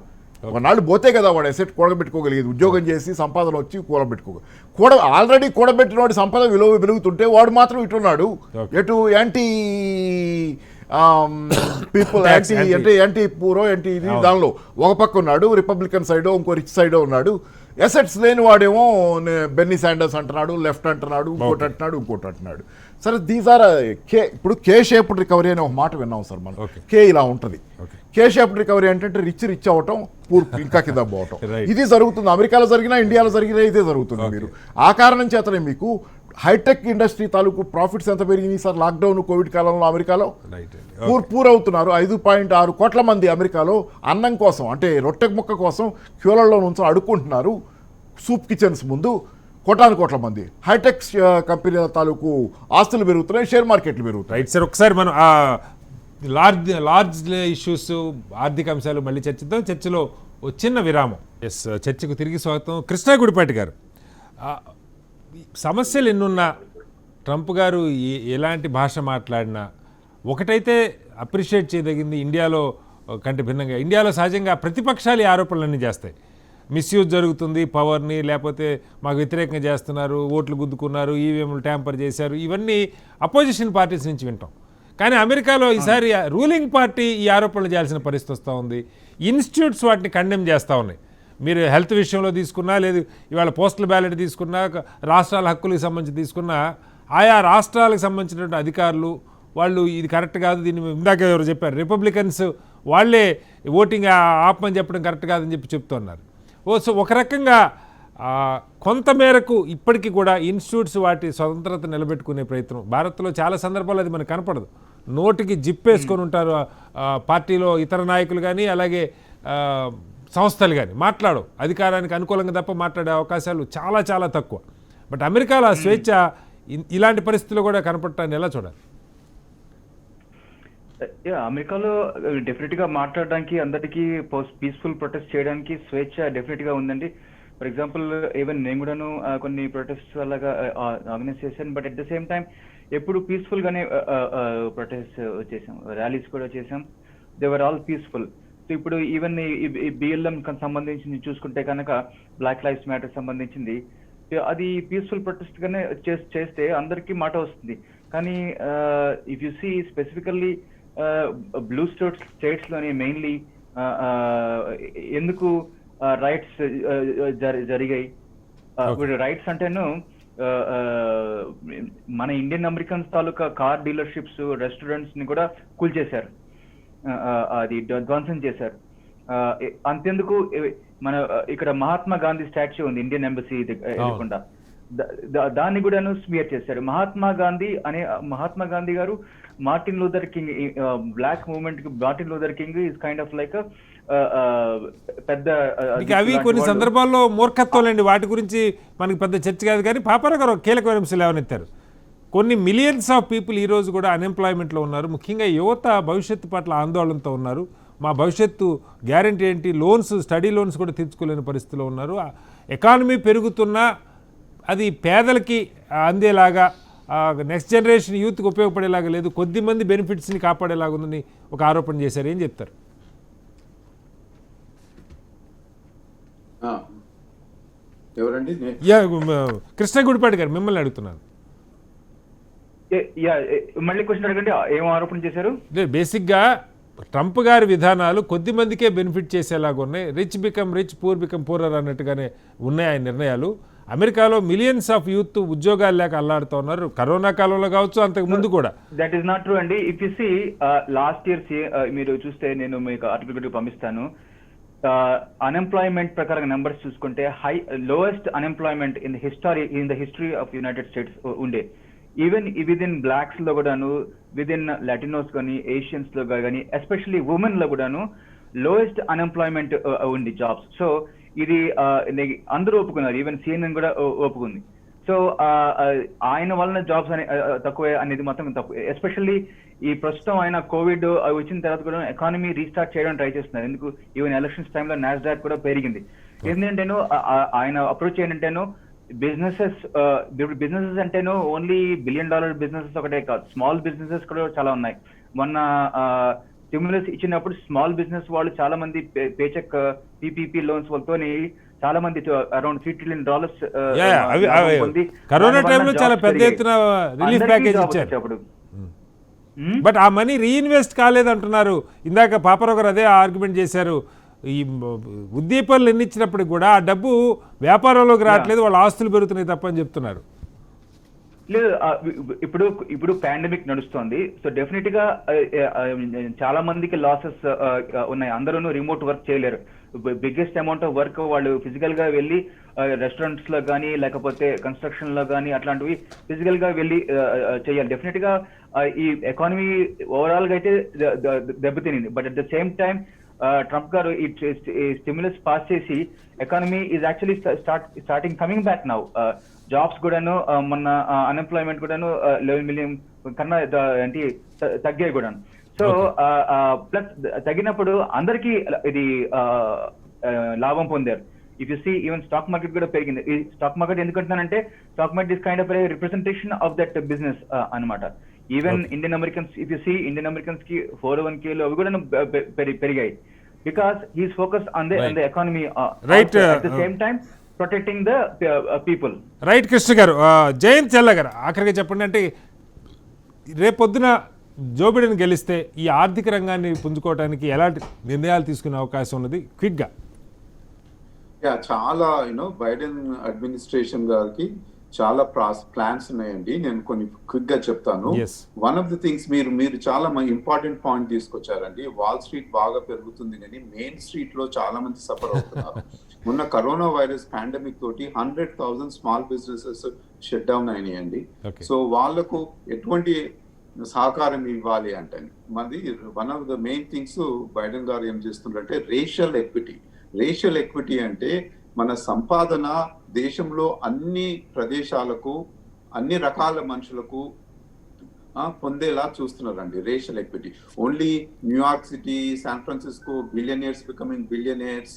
కొన్నాళ్ళు పోతే కదా వాడు అసెట్ కూడబెట్టుకోగలిగేది, ఉద్యోగం చేసి సంపాదన వచ్చి ఆల్రెడీ కూడబెట్టిన వాడి సంపద విలువ పెరుగుతుంటే వాడు మాత్రం ఇటున్నాడు, ఎటు యాంటీ పీపుల్ యాంటీ పూరో యాంటీ ఇది దానిలో ఒక పక్క ఉన్నాడు, రిపబ్లికన్ సైడో ఇంకో రిచ్ సైడో ఉన్నాడు. ఎసెట్స్ లేని వాడేమో బెన్నీ శాండర్స్ అంటున్నాడు, లెఫ్ట్ అంటున్నాడు, ఇంకోటి అంటున్నాడు. సరే దీస్ ఆర్ ఇప్పుడు కే షేప్డ్ రికవరీ అనే ఒక మాట విన్నాం సార్ మనం. కే ఇలా ఉంటుంది. కే షేప్డ్ రికవరీ అంటే రిచ్ అవ్వటం, పూర్ ఇంకా కింద పోవటం. ఇది జరుగుతుంది అమెరికాలో జరిగినా ఇండియాలో జరిగినా ఇదే జరుగుతుంది. మీరు ఆ కారణం చేతనే మీకు హైటెక్ ఇండస్ట్రీ తాలూకు ప్రాఫిట్స్ ఎంత పెరిగినాయి సార్ లాక్డౌన్ కోవిడ్ కాలంలో అమెరికాలో? పూర్ అవుతున్నారు. 5.6 కోట్ల మంది అమెరికాలో అన్నం కోసం అంటే రొట్టె ముక్క కోసం క్యూలలో నుంచి అడుక్కుంటున్నారు సూప్ కిచెన్స్ ముందు. కోట్ల మంది హైటెక్ కంపెనీల తాలూకు ఆస్తులు పెరుగుతున్నాయి, షేర్ మార్కెట్లు పెరుగుతాయి. రైట్ సార్, ఒకసారి మనం లార్జ్ ఇష్యూస్ ఆర్థిక అంశాలు మళ్ళీ చర్చిద్దాం. చర్చలో ఓ చిన్న విరామం. ఎస్, చర్చకు తిరిగి స్వాగతం. కృష్ణా గుడిపాటి గారు, సమస్యలు ఎన్నున్నా ట్రంప్ గారు ఎలాంటి భాష మాట్లాడినా ఒకటైతే అప్రిషియేట్ చేయదగింది, ఇండియాలో కంటే భిన్నంగా ఇండియాలో సహజంగా ప్రతిపక్షాలు ఈ ఆరోపణలన్నీ చేస్తాయి. మిస్యూజ్ జరుగుతుంది పవర్ని, లేకపోతే మాకు వ్యతిరేకంగా చేస్తున్నారు, ఓట్లు గుద్దుకున్నారు, ఈవీఎంలు ట్యాంపర్ చేశారు, ఇవన్నీ అపోజిషన్ పార్టీస్ నుంచి వింటాం. కానీ అమెరికాలో ఈసారి రూలింగ్ పార్టీ ఈ ఆరోపణలు చేయాల్సిన పరిస్థితి వస్తూ ఉంది. ఇన్స్టిట్యూట్స్ వాటిని కండెమ్ చేస్తూ ఉన్నాయి. మీరు హెల్త్ విషయంలో తీసుకున్నా, లేదు ఇవాళ పోస్టల్ బ్యాలెట్ తీసుకున్నా, రాష్ట్రాల హక్కులకు సంబంధించి తీసుకున్నా, ఆయా రాష్ట్రాలకు సంబంధించినటువంటి అధికారులు వాళ్ళు ఇది కరెక్ట్ కాదు, దీన్ని ఇందాక ఎవరు చెప్పారు, రిపబ్లికన్స్ వాళ్ళే ఓటింగ్ ఆపమని చెప్పడం కరెక్ట్ కాదని చెప్తున్నారు. సో ఒక రకంగా కొంతమేరకు ఇప్పటికీ కూడా ఇన్స్టిట్యూట్స్ వాటి స్వతంత్రత నిలబెట్టుకునే ప్రయత్నం భారత్లో చాలా సందర్భాల్లో అది మనకు కనపడదు. నోటికి జిప్పేసుకొని ఉంటారు పార్టీలో ఇతర నాయకులు కానీ అలాగే సంస్థలు కానీ మాట్లాడవు, అధికారానికి అనుకూలంగా తప్ప మాట్లాడే అవకాశాలు చాలా చాలా తక్కువ. బట్ అమెరికాలో ఆ స్వేచ్ఛ ఇలాంటి పరిస్థితుల్లో కూడా కనపడటాన్ని ఎలా చూడాలి? అమెరికాలో డెఫినెట్ గా మాట్లాడడానికి, అందరికీ పీస్ఫుల్ ప్రొటెస్ట్ చేయడానికి స్వేచ్ఛ డెఫినెట్ గా ఉందండి. ఫర్ ఎగ్జాంపుల్ ఈవెన్ నేను కూడాను కొన్ని ప్రొటెస్ట్ అలాగా ఆర్గనైజ్ చేశాను. But at the same time ఎప్పుడు పీస్ఫుల్ గానే ప్రొటెస్ట్ చేసాం, ర్యాలీస్ కూడా చేసాం. They were all peaceful. So ఇప్పుడు ఈవెన్ ఈ బిఎల్ఎం సంబంధించింది చూసుకుంటే కనుక, బ్లాక్ లైవ్స్ మ్యాటర్ సంబంధించింది, అది పీస్ఫుల్ ప్రొటెస్ట్ గానే చేస్తే అందరికీ మాట వస్తుంది. కానీ if you see specifically blue states లోని మెయిన్లీ ఎందుకు రైట్స్ జరిగాయి? రైట్స్ అంటేను మన ఇండియన్ అమెరికన్స్ తాలూకా కార్ డీలర్షిప్స్, రెస్టారెంట్స్ ని కూడా కూల్చేశారు, అది ధ్వంసం చేశారు. అంతెందుకు మన ఇక్కడ మహాత్మా గాంధీ స్టాచ్యూ ఉంది ఇండియన్ ఎంబసీ ఎదురుకుండా, దాన్ని కూడాను స్మియర్ చేశారు. Mahatma Gandhi garu Martin Luther King, black movement కి Martin Luther King is kind of like పెద్ద. అవి కొన్ని సందర్భాల్లో మూర్ఖత్వాలండి, వాటి గురించి మనకి పెద్ద చర్చ కాదు. కానీ పాపారావు గారు కీలకమైన అంశాలు ఏమనెత్తారు. కొన్ని మిలియన్స్ ఆఫ్ పీపుల్ ఈరోజు కూడా అన్ఎంప్లాయ్మెంట్లో ఉన్నారు. ముఖ్యంగా యువత భవిష్యత్తు పట్ల ఆందోళనతో ఉన్నారు. మా భవిష్యత్తు గ్యారంటీ ఏంటి, స్టడీ లోన్స్ కూడా తీర్చుకోలేని పరిస్థితిలో ఉన్నారు. ఎకానమీ పెరుగుతున్నా అది పేదలకి అందేలాగా, నెక్స్ట్ జనరేషన్ యూత్కి ఉపయోగపడేలాగా లేదు, కొద్దిమంది బెనిఫిట్స్ని కాపాడేలాగా ఉందని ఒక ఆరోపణ చేశారు. ఏం చెప్తారు? ఎవరండి? కృష్ణ గుడిపాటి గారు, మిమ్మల్ని అడుగుతున్నాను. మళ్ళీ క్వశ్చన్ అడగండి, ఏం ఆరోపణ చేశారు? బేసిక్గా ట్రంప్ గారి విధానాలు కొద్ది మందికే బెనిఫిట్ చేసేలాగా ఉన్నాయి. Rich become rich, poor become poorer అన్నట్టుగానే ఉన్నాయి ఆయన నిర్ణయాలు. అమెరికాలో మిలియన్స్ ఆఫ్ యూత్ ఉద్యోగాలు లేక అల్లాడుతూ ఉన్నారు, కరోనా కాలంలో కావచ్చు, అంతకు ముందు కూడా. దట్ ఈస్ నాట్ ట్రూ అండి. If you see last year మీరు చూస్తే, నేను మీకు ఆర్టికల్ పంపిస్తాను, అన్ఎంప్లాయ్మెంట్ ప్రకారం నెంబర్స్ చూసుకుంటే lowest unemployment in the history of United states ఉండే. ఈవెన్ విదిన్ బ్లాక్స్ లో కూడాను, విదిన్ లాటినోస్ కానీ, ఏషియన్స్ లో కానీ, ఎస్పెషల్లీ ఉమెన్ లో కూడాను లోయెస్ట్ అన్ఎంప్లాయ్మెంట్ ఉంది జాబ్స్. సో ఇది అందరూ ఒప్పుకున్నారు, ఈవెన్ సిఎన్ఎన్ కూడా ఒప్పుకుంది. సో ఆయన వలన జాబ్స్ తక్కువ అనేది మాత్రం తప్పు. ఎస్పెషల్లీ ఈ ప్రస్తుతం ఆయన కోవిడ్ వచ్చిన తర్వాత కూడా ఎకానమీ రీస్టార్ట్ చేయడానికి ట్రై చేస్తున్నారు. ఎందుకు? ఈవెన్ ఎలక్షన్స్ టైంలో నాస్డాక్ కూడా పెరిగింది. ఏంటంటేనో ఆయన అప్రోచ్ ఏంటంటేనో బిజినెసెస్ అంటేనో ఓన్లీ $1 బిలియన్ బిజినెసెస్ ఒకటే కాదు, స్మాల్ బిజినెసెస్ కూడా చాలా ఉన్నాయి. మొన్న స్టిమ్యులస్ ఇచ్చినప్పుడు స్మాల్ బిజినెస్ వాళ్ళు చాలా మంది పేచెక్ పీపీపీ లోన్స్ వాళ్ళతోని చాలా మంది అరౌండ్ $3 trillion కరోనా టైంలో చాలా పెద్ద ఎత్తున రిలీఫ్ ప్యాకేజ్ ఇచ్చారు. అప్పుడు బట్ ఆ మనీ రీఇన్వెస్ట్ కాలేదంటున్నారు. ఇందాక పాపారావు గారు అదే ఆర్గ్యుమెంట్ చేశారు. ఈ ఉద్దీపనలు ఎన్ని ఇచ్చినప్పటికి కూడా ఆ డబ్బు వ్యాపారంలోకి రావట్లేదు, వాళ్ళ ఆస్తులు పెరుగుతున్నాయి తప్ప అని చెప్తున్నారు. లేదు, ఇప్పుడు పాండమిక్ నడుస్తోంది. సో డెఫినెట్ గా చాలా మందికి లాసెస్ ఉన్నాయి. అందరూ రిమోట్ వర్క్ చేయలేరు. బిగ్గెస్ట్ అమౌంట్ ఆఫ్ వర్క్ వాళ్ళు ఫిజికల్ గా వెళ్ళి రెస్టారెంట్స్ లో కానీ లేకపోతే కన్స్ట్రక్షన్ లో కానీ అట్లాంటివి ఫిజికల్ గా వెళ్ళి చేయాలి. డెఫినెట్ గా ఈ ఎకానమీ ఓవరాల్ గా అయితే దెబ్బతినింది. But at the same time Trump garu ఈ స్టిమ్యులస్ పాస్ చేసి economy is actually starting coming back now. Jobs కూడాను మొన్న అన్ఎంప్లాయ్మెంట్ కూడాను 11 million కన్నా ఏంటి తగ్గాయి కూడాను. సో ప్లస్ తగ్గినప్పుడు అందరికీ ఇది లాభం పొందారు. If you see even stock market కూడా పెరిగింది. ఈ స్టాక్ మార్కెట్ ఎందుకంటున్నానంటే stock market is kind of representation of that business అన్నమాట. Even Indian Americans, if you see Indian Americans కి 401k అవి కూడా పెరిగాయి. Because he's focus on the economy right, at the same time protecting the people. Right Krishna garu. Jayant చెల్ల గారు ఆఖరిగా చెప్పండి, అంటే రేపొద్దున జో బిడెన్ గెలిస్తే ఈ ఆర్థిక రంగాన్ని పుంజుకోవడానికి ఎలాంటి నిర్ణయాలు తీసుకునే అవకాశం ఉన్నది క్విక్గా? చాలా బైడెన్ అడ్మినిస్ట్రేషన్ గారికి చాలా ప్లాన్స్ ఉన్నాయండి. నేను కొన్ని క్విక్ గా చెప్తాను. వన్ ఆఫ్ ది థింగ్స్ మీరు చాలా ఇంపార్టెంట్ పాయింట్ తీసుకొచ్చారండి. వాల్ స్ట్రీట్ బాగా పెరుగుతుంది కానీ మెయిన్ స్ట్రీట్ లో చాలా మంది సఫర్ అవుతున్నారు. మొన్న కరోనా వైరస్ పాండమిక్ తోటి 100,000 స్మాల్ బిజినెసెస్ షట్ డౌన్ అయినాయండి. సో వాళ్లకు ఎటువంటి సహకారం ఇవ్వాలి అంటే మనది one of the main things Biden garu ఏం చేస్తుంటే రేషియల్ ఎక్విటీ. రేషియల్ ఎక్విటీ అంటే మన సంపాదన దేశంలో అన్ని ప్రదేశాలకు అన్ని రకాల మనుషులకు పొందేలా చూస్తున్నారండి. Racial equity only New York city, San Francisco billionaires becoming billionaires,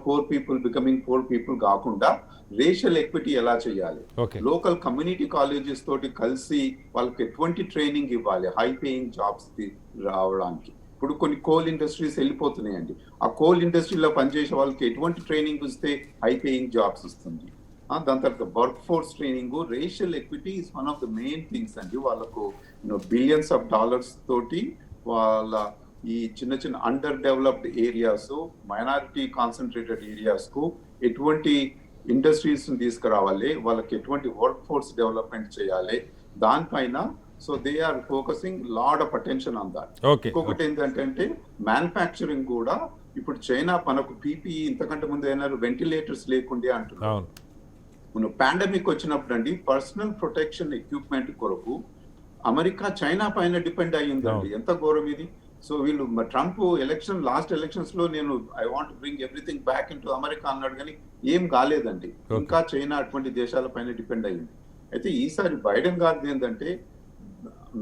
poor people becoming poor people కాకుండా రేషియల్ ఎక్విటీ ఎలా చేయాలి, లోకల్ కమ్యూనిటీ కాలేజెస్ తోటి కలిసి వాళ్ళకి ఎటువంటి ట్రైనింగ్ ఇవ్వాలి హై పేయింగ్ జాబ్స్ రావడానికి. ఇప్పుడు కొన్ని కోల్ ఇండస్ట్రీస్ వెళ్ళిపోతున్నాయండి. ఆ కోల్ ఇండస్ట్రీలో పనిచేసే వాళ్ళకి ఎటువంటి ట్రైనింగ్ ఇస్తే హై పేయింగ్ జాబ్స్ వస్తుంది. దాని తర్వాత work force training. Racial equity is one of the main things అండి. వాళ్ళకు బిలియన్స్ ఆఫ్ డాలర్స్ తోటి వాళ్ళ ఈ చిన్న చిన్న under developed areas, minority concentrated areas కు ఎటువంటి ఇండస్ట్రీస్ తీసుకురావాలి, వాళ్ళకి ఎటువంటి వర్క్ ఫోర్స్ డెవలప్మెంట్ చేయాలి దానిపైన. So they are focusing lot of attention on that. ఇంకొకటి ఏంటంటే మ్యానుఫ్యాక్చరింగ్ కూడా. ఇప్పుడు చైనా మనకు పీపీఈ ఇంతకంటే ముందు అయినారు వెంటిలేటర్స్ లేకుండే అంటున్నారు. పాండమిక్ వచ్చినప్పుడు అండి పర్సనల్ ప్రొటెక్షన్ ఎక్విప్మెంట్ కొరకు అమెరికా చైనా పైన డిపెండ్ అయ్యిందండి. ఎంత ఘోరం ఇది. సో వీళ్ళు ట్రంప్ లాస్ట్ ఎలక్షన్స్ లో నేను I want bring everything back in to America అన్నాడు కానీ ఏం కాలేదండి. ఇంకా చైనా అటువంటి దేశాల పైన డిపెండ్ అయ్యింది. అయితే ఈసారి బైడెన్ గారిది ఏంటంటే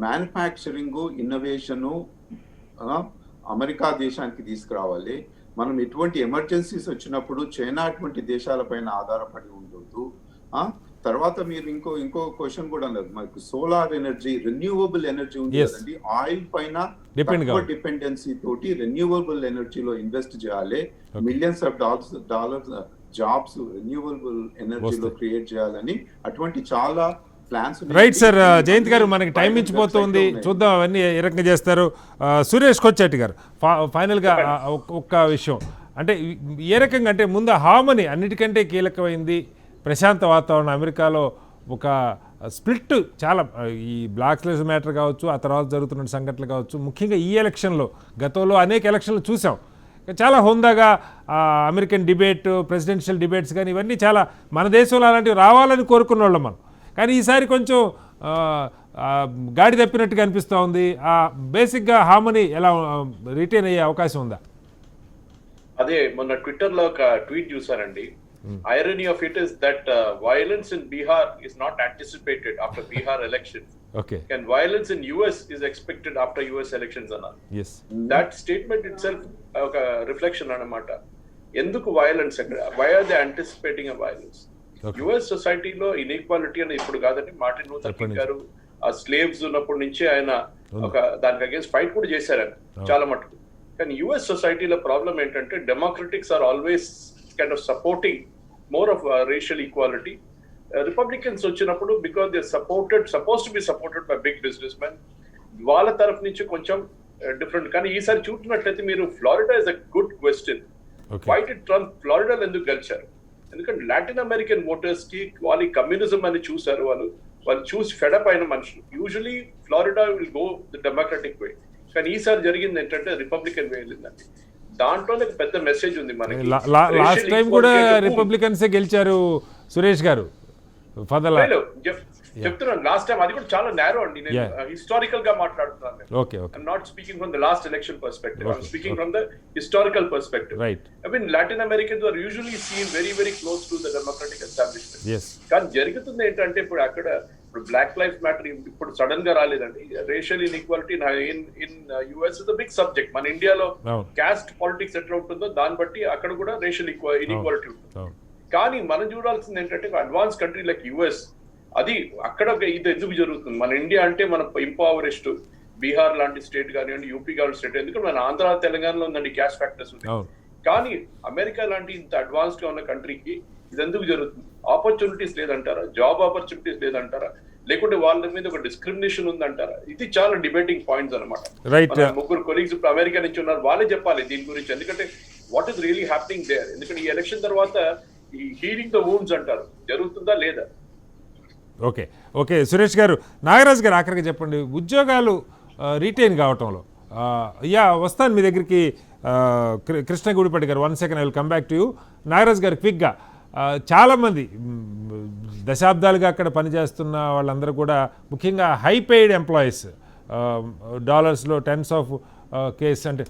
మ్యానుఫ్యాక్చరింగ్ ఇన్నోవేషన్ అమెరికా దేశానికి తీసుకురావాలి. మనం ఎటువంటి ఎమర్జెన్సీస్ వచ్చినప్పుడు చైనా అటువంటి దేశాల పైన ఆధారపడి ఉండొద్దు. తర్వాత మీరు ఇంకో క్వశ్చన్ కూడా అన్నారు, మనకు సోలార్ ఎనర్జీ, రెన్యూవబుల్ ఎనర్జీ ఉంది కదండి. ఆయిల్ పైన డిపెండెన్సీ తోటి రెన్యూవబుల్ ఎనర్జీలో ఇన్వెస్ట్ చేయాలి. Millions of dollars jobs renewable ఎనర్జీలో క్రియేట్ చేయాలని అటువంటి చాలా ప్లాన్స్. Right sir. జయంత్ గారు మనకి టైం మించిపోతుంది, చూద్దాం అవన్నీ ఏ రకంగా చేస్తారు. సురేష్ కొచ్చెట్టి గారు ఫైనల్గా ఒక్క విషయం, అంటే ఏ రకంగా అంటే ముందు హామని అన్నిటికంటే కీలకమైంది ప్రశాంత వాతావరణం. అమెరికాలో ఒక స్ప్లిట్ చాలా, ఈ బ్లాక్ లైవ్స్ మ్యాటర్ కావచ్చు, ఆ తర్వాత జరుగుతున్న సంఘటనలు కావచ్చు, ముఖ్యంగా ఈ ఎలక్షన్లో గతంలో అనేక ఎలక్షన్లు చూసాం. చాలా హోందాగా అమెరికన్ డిబేట్, ప్రెసిడెన్షియల్ డిబేట్స్ కానీ ఇవన్నీ చాలా మన దేశంలో అలాంటివి రావాలని కోరుకున్న వాళ్ళం మనం. కానీ ఈసారి కొంచెం గాడి తప్పినట్టుగా అనిపిస్తూ ఉంది. బేసిక్గా హామని ఎలా రిటైన్ అయ్యే అవకాశం ఉందా? అదే మొన్న ట్విట్టర్లో ఒక ట్వీట్ చూసారండి. Irony of it is that violence in Bihar is not anticipated after Bihar elections. Okay. And violence in US is expected after US elections anna. Yes. That statement itself oka reflection anamata. Enduku violence akkada? Why are they anticipating a violence? Okay. US society lo inequality ani ippudu kadani Martin Luther King garu ఆ slaves ఉన్నప్పటి నుంచి ఆయన ఒక దానికి against fight కూడా చేశారు ఆయన చాలా మటుకు. కానీ యుఎస్ సొసైటీలో ప్రాబ్లం ఏంటంటే Democratics are always kind of supporting more of racial equality. Republicans వచ్చినప్పుడు because they suppose to be supported by big businessmen, వాళ్ళ తరఫు నుంచి కొంచెం డిఫరెంట్. కానీ ఈసారి చూసినట్లయితే మీరు Florida is a good question. Why did Trump ఫ్లోరిడాలో ఎందుకు గెలిచారు? ఎందుకంటే లాటిన్ అమెరికన్ ఓటర్స్ కి వాళ్ళు కమ్యూనిజం అని చూసారు, వాళ్ళు చూసి ఫెడప్ అయిన మనుషులు. Usually Florida will go the democratic వే, కానీ ఈసారి జరిగింది ఏంటంటే రిపబ్లికన్ వే వెళ్ళిందండి. దాంట్లోనే పెద్ద మెసేజ్ ఉంది మనకి. లాస్ట్ టైం కూడా రిపబ్లికన్సే గెలిచారు సురేష్ గారు. చెప్తున్నాను లాస్ట్ టైం అది కూడా చాలా నేరో అండి. నేను హిస్టారికల్ గా మాట్లాడుతున్నాను. Not speaking from the last election perspective, I'm speaking from the historical perspective. I mean Latin Americans are usually seen very very close to the Democratic establishment. కానీ జరుగుతుంది ఏంటంటే ఇప్పుడు అక్కడ బ్లాక్ లైఫ్ మ్యాటర్ ఇప్పుడు sudden గా రాలేదండి. Racial inequality in US is the big subject. మన ఇండియాలో క్యాస్ట్ పాలిటిక్స్ ఎట్లా ఉంటుందో దాన్ని బట్టి అక్కడ కూడా రేషియల్ ఇన్ఈక్వాలిటీ ఉంటుంది. కానీ మనం చూడాల్సింది ఏంటంటే అడ్వాన్స్ కంట్రీ లైక్ యుఎస్, అది అక్కడ ఇది ఎందుకు జరుగుతుంది? మన ఇండియా అంటే మన ఇంపవర్డ్ బీహార్ లాంటి స్టేట్ కానివ్వండి, యూపీ లాంటి స్టేట్, ఎందుకంటే మన ఆంధ్ర తెలంగాణలో ఉందండి క్యాస్ట్ ఫ్యాక్టర్స్ ఉన్నాయి. కానీ అమెరికా లాంటి ఇంత అడ్వాన్స్డ్ గా ఉన్న కంట్రీకి ఇది ఎందుకు జరుగుతుంది? ఆపర్చునిటీస్ లేదంటారా? జాబ్ ఆపర్చునిటీస్ లేదంటారా? లేకుంటే వాళ్ళ మీద ఒక డిస్క్రిమినేషన్ ఉందంటారా? ఇది చాలా డిబేటింగ్ పాయింట్స్ అనమాట. ముగ్గురు కొలీగ్స్ ఇప్పుడు అమెరికా నుంచి ఉన్నారు, వాళ్ళే చెప్పాలి దీని గురించి. ఎందుకంటే what is really happening there? ఎందుకంటే ఈ ఎలక్షన్ తర్వాత ఈ హీలింగ్ ద వూండ్స్ అంటారు, జరుగుతుందా లేదా? ఓకే ఓకే సురేష్ గారు. నాగరాజు గారు ఆఖరికి చెప్పండి, ఉద్యోగాలు రీటైన్ కావటంలో వస్తాను మీ దగ్గరికి. Krishna Gudipati garu 1 second, I will come back to you. Nagaraju garu క్విక్గా, చాలామంది దశాబ్దాలుగా అక్కడ పనిచేస్తున్న వాళ్ళందరూ కూడా ముఖ్యంగా హై పెయిడ్ ఎంప్లాయీస్, డాలర్స్లో టెన్స్ ఆఫ్ కేస్ అంటే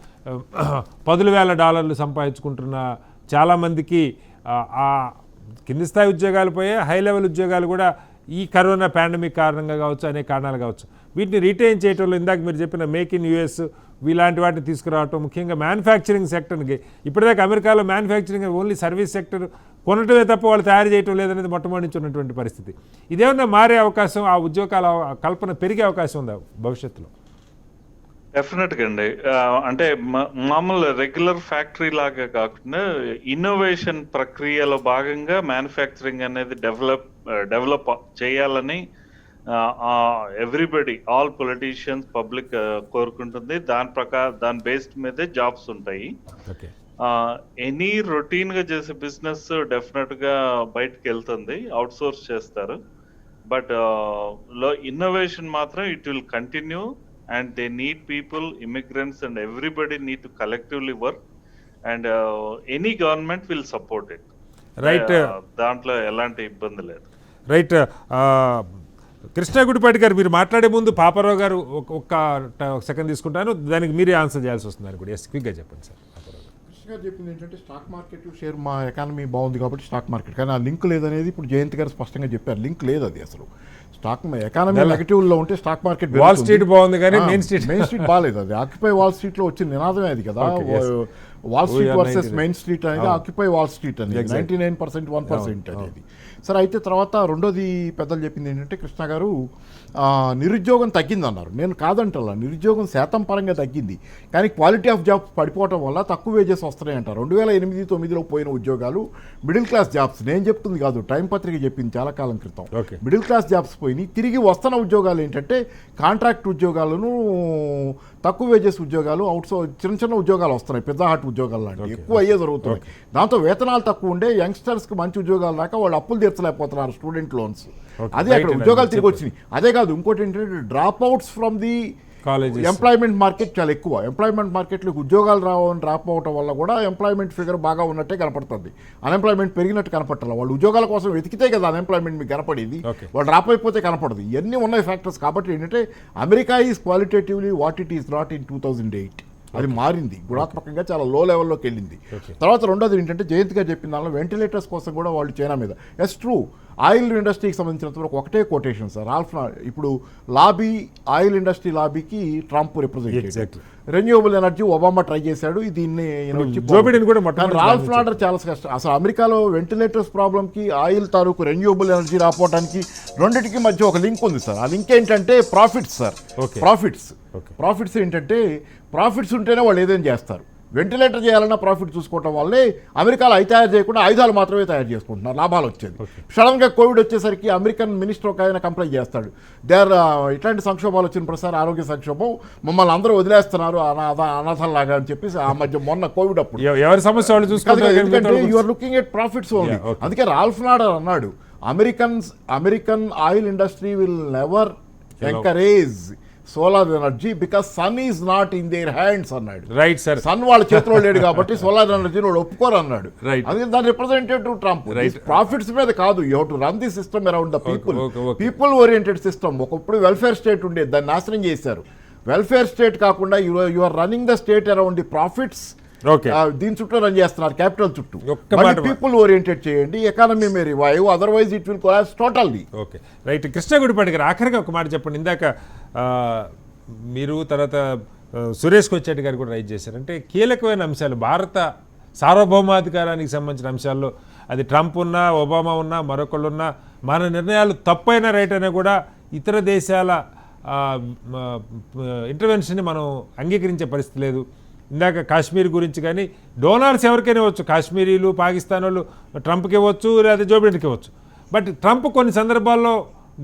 $10,000 సంపాదించుకుంటున్న చాలామందికి ఆ కింది స్థాయి ఉద్యోగాలు పోయే హై లెవెల్ ఉద్యోగాలు కూడా ఈ కరోనా పాండమిక్ కారణంగా కావచ్చు, అనేక కారణాలు కావచ్చు, వీటిని రీటైన్ చేయడంలో ఇందాక మీరు చెప్పిన మేక్ ఇన్ యూఎస్ ఇలాంటి వాటిని తీసుకురావటం, ముఖ్యంగా మ్యానుఫ్యాక్చరింగ్ సెక్టర్కి. ఇప్పటిదాకా అమెరికాలో మ్యానుఫ్యాక్చరింగ్ ఓన్లీ సర్వీస్ సెక్టర్ కొనటమే తప్ప వాళ్ళు తయారు చేయటం లేదనేది మొట్టమొదటి నుంచి ఉన్నటువంటి పరిస్థితి. ఇదేమన్నా మారే అవకాశం, ఆ ఉద్యోగాల కల్పన పెరిగే అవకాశం ఉందా భవిష్యత్తులో? డెఫినెట్గా అండి. అంటే మామూలు రెగ్యులర్ ఫ్యాక్టరీ లాగా కాకుండా ఇన్నోవేషన్ ప్రక్రియలో భాగంగా మ్యానుఫ్యాక్చరింగ్ అనేది డెవలప్ చేయాలని ఎవ్రీబడి, ఆల్ పొలిటీషియన్స్, పబ్లిక్ కోరుకుంటుంది. దాని బేస్డ్ మీదే జాబ్స్ ఉంటాయి. ఎనీ రొటీన్ గా చేసే బిజినెస్ డెఫినెట్ గా బయటకు వెళ్తుంది, అవుట్ సోర్స్ చేస్తారు. బట్ ఇన్నోవేషన్ మాత్రం it will continue. And they need people, immigrants, and everybody need to collectively work, and any government will support it. Right. దాంట్లో ఎలాంటి ఇబ్బంది లేదు. రైట్. కృష్ణ గుడిపాటి గారు, మీరు మాట్లాడే ముందు పాపారావు గారు ఒక సెకండ్ తీసుకుంటాను, దానికి మీరే ఆన్సర్ చేయాల్సి వస్తున్నారు కూడా. క్విక్గా చెప్పండి సార్. కృష్ణ గారు చెప్పింది ఏంటంటే స్టాక్ మార్కెట్ షేర్, మా ఎకానమీ బాగుంది కాబట్టి స్టాక్ మార్కెట్, కానీ ఆ లింక్ లేదనేది ఇప్పుడు జయంత్ గారు స్పష్టంగా చెప్పారు. లింక్ లేదు అది అసలు. స్టాక్ ఎకానమీ నెగటివ్ లో ఉంటే స్టాక్ మార్కెట్, వాల్ స్ట్రీట్ బాగుంది కానీ మెయిన్ స్ట్రీట్ బాగాలేదు. అది ఆక్యుపై వాల్ స్ట్రీట్ లో వచ్చిన నినాదమే అది కదా. Wall street versus main street అనేది ఆక్యుపై వాల్ స్ట్రీట్ అనేది 99% 1% అనేది. సరే, అయితే తర్వాత రెండోది పెద్దలు చెప్పింది ఏంటంటే కృష్ణ గారు, నిరుద్యోగం తగ్గిందన్నారు. నేను కాదంటలా, నిరుద్యోగం శాతం పరంగా తగ్గింది, కానీ క్వాలిటీ ఆఫ్ జాబ్స్ పడిపోవడం వల్ల తక్కువ వేజెస్ వస్తున్నాయంటారు. 2008-9లో పోయిన ఉద్యోగాలు మిడిల్ క్లాస్ జాబ్స్, నేను చెప్తుంది కాదు, టైం పత్రిక చెప్పింది చాలా కాలం క్రితం. మిడిల్ క్లాస్ జాబ్స్ పోయి తిరిగి వస్తున్న ఉద్యోగాలు ఏంటంటే కాంట్రాక్ట్ ఉద్యోగాలను, తక్కువ వేజెస్ ఉద్యోగాలు, చిన్న చిన్న ఉద్యోగాలు వస్తున్నాయి, పెద్ద హాట్ ఉద్యోగాలు లాంటివి ఎక్కువ అయ్యే జరుగుతున్నాయి. దాంతో వేతనాలు తక్కువ ఉండే యంగ్స్టర్స్కి మంచి ఉద్యోగాలు దాకా వాళ్ళు అప్పులు తీర్చలేకపోతున్నారు, స్టూడెంట్ లోన్స్. అదే అక్కడ ఉద్యోగాలు తిరిగి వచ్చినాయి. అదే కాదు, ఇంకోటి ఏంటంటే drop outs from the employment market చాలా ఎక్కువ. ఎంప్లాయ్మెంట్ మార్కెట్లో ఉద్యోగాలు డ్రాప్ అవటం వల్ల కూడా ఎంప్లాయ్మెంట్ ఫిగర్ బాగా ఉన్నట్టే కనపడుతుంది, అన్ఎంప్లాయ్మెంట్ పెరిగినట్టు కనపడాలి. వాళ్ళు ఉద్యోగాల కోసం వెతికితే కదా అన్ఎంప్లాయ్మెంట్ మీకు కనపడేది, వాళ్ళు డ్రాప్ అయిపోతే కనపడదు. ఇవన్నీ ఉన్నాయి ఫ్యాక్టర్స్. కాబట్టి ఏంటంటే America is qualitatively what it is not in 2008. అది మారింది, గుణాత్మకంగా చాలా లో లెవెల్లోకి వెళ్ళింది. తర్వాత రెండోది ఏంటంటే జయంత్ గారు చెప్పిన దానిలో వెంటిలేటర్స్ కోసం కూడా వాళ్ళు చైనా మీద, ఎస్ ట్రూ, ఆయిల్ ఇండస్ట్రీకి సంబంధించినంత వరకు ఒకటే కొటేషన్ సార్, ఇప్పుడు లాబీ, ఆయిల్ ఇండస్ట్రీ లాబీకి Trump represent, renewable energy Obama try చేశాడు, దీన్ని రాల్ఫ్ నాడర్ చాలా కష్టం. అసలు అమెరికాలో వెంటిలేటర్స్ ప్రాబ్లంకి ఆయిల్ తాలూకు రెన్యూవబుల్ ఎనర్జీ రాపోవడానికి రెండింటికి మధ్య ఒక లింక్ ఉంది సార్. ఆ లింక్ ఏంటంటే ప్రాఫిట్స్ సార్. ప్రాఫిట్స్ ఏంటంటే ప్రాఫిట్స్ ఉంటేనే వాళ్ళు ఏదైనా చేస్తారు. వెంటిలేటర్ చేయాలన్నా ప్రాఫిట్ చూసుకోవటం వల్లే అమెరికాలో అవి తయారు చేయకుండా ఆయుధాలు మాత్రమే తయారు చేసుకుంటున్నారు, లాభాలు వచ్చేది. సడన్గా కోవిడ్ వచ్చేసరికి అమెరికన్ మినిస్టర్ ఒక ఆయన కంప్లైంట్ చేస్తాడు, ఇట్లాంటి సంక్షోభాలు వచ్చిన ప్రసారి ఆరోగ్య సంక్షోభం, మమ్మల్ని అందరూ వదిలేస్తున్నారు అనాథల్లాగా అని చెప్పేసి ఆ మధ్య మొన్న కోవిడ్ అప్పుడు ఎవరి సమస్య వాళ్ళు చూసుకుంటారు, ఎందుకంటే you are looking at profits only. అందుకే రాల్ఫ్ నాడర్ అన్నాడు, American oil industry will never encourage solar energy because sun is not in their hands అన్నాడు. రైట్ సార్, సన్ వాళ్ళ చేతిలో లేడు కాబట్టి సోలార్ ఎనర్జీ వాళ్ళు ఒప్పుకోరు అన్నాడు. అందుకే దాని రిప్రజెంటేటివ్ ట్రంప్. ప్రాఫిట్స్ మీద కాదు, you have to run the system around the people oriented system. ఒకప్పుడు వెల్ఫేర్ స్టేట్ ఉండేది, దాన్ని నాశనం చేశారు. వెల్ఫేర్ స్టేట్ కాకుండా you are running the state around the profits. దీని చుట్టూ రన్ చేస్తున్నారు, క్యాపిటల్ చుట్టూ. పీపుల్ ఓరియంటెడ్ చేయండి, economy May revive, otherwise it will collapse totally. Okay right. కృష్ణగుడిపాటి గారు ఆఖరిగా ఒక మాట చెప్పండి. ఇందాక మీరు తర్వాత సురేష్ కొచ్చెట్టి గారు కూడా రైజ్ చేశారు, అంటే కీలకమైన అంశాలు భారత సార్వభౌమాధికారానికి సంబంధించిన అంశాల్లో అది ట్రంప్ ఉన్నా, ఒబామా ఉన్నా, మరొకళ్ళు ఉన్నా, మన నిర్ణయాలు తప్పైనా రైట్ అయినా కూడా ఇతర దేశాల ఇంటర్వెన్షన్ని మనం అంగీకరించే పరిస్థితి లేదు. ఇందాక కాశ్మీర్ గురించి కానీ డోనార్స్ ఎవరికైనా ఇవ్వచ్చు, కాశ్మీరీలు, పాకిస్తాన్ వాళ్ళు ట్రంప్కి ఇవ్వచ్చు, లేదా జో బిడెన్కి ఇవ్వచ్చు. బట్ ట్రంప్ కొన్ని సందర్భాల్లో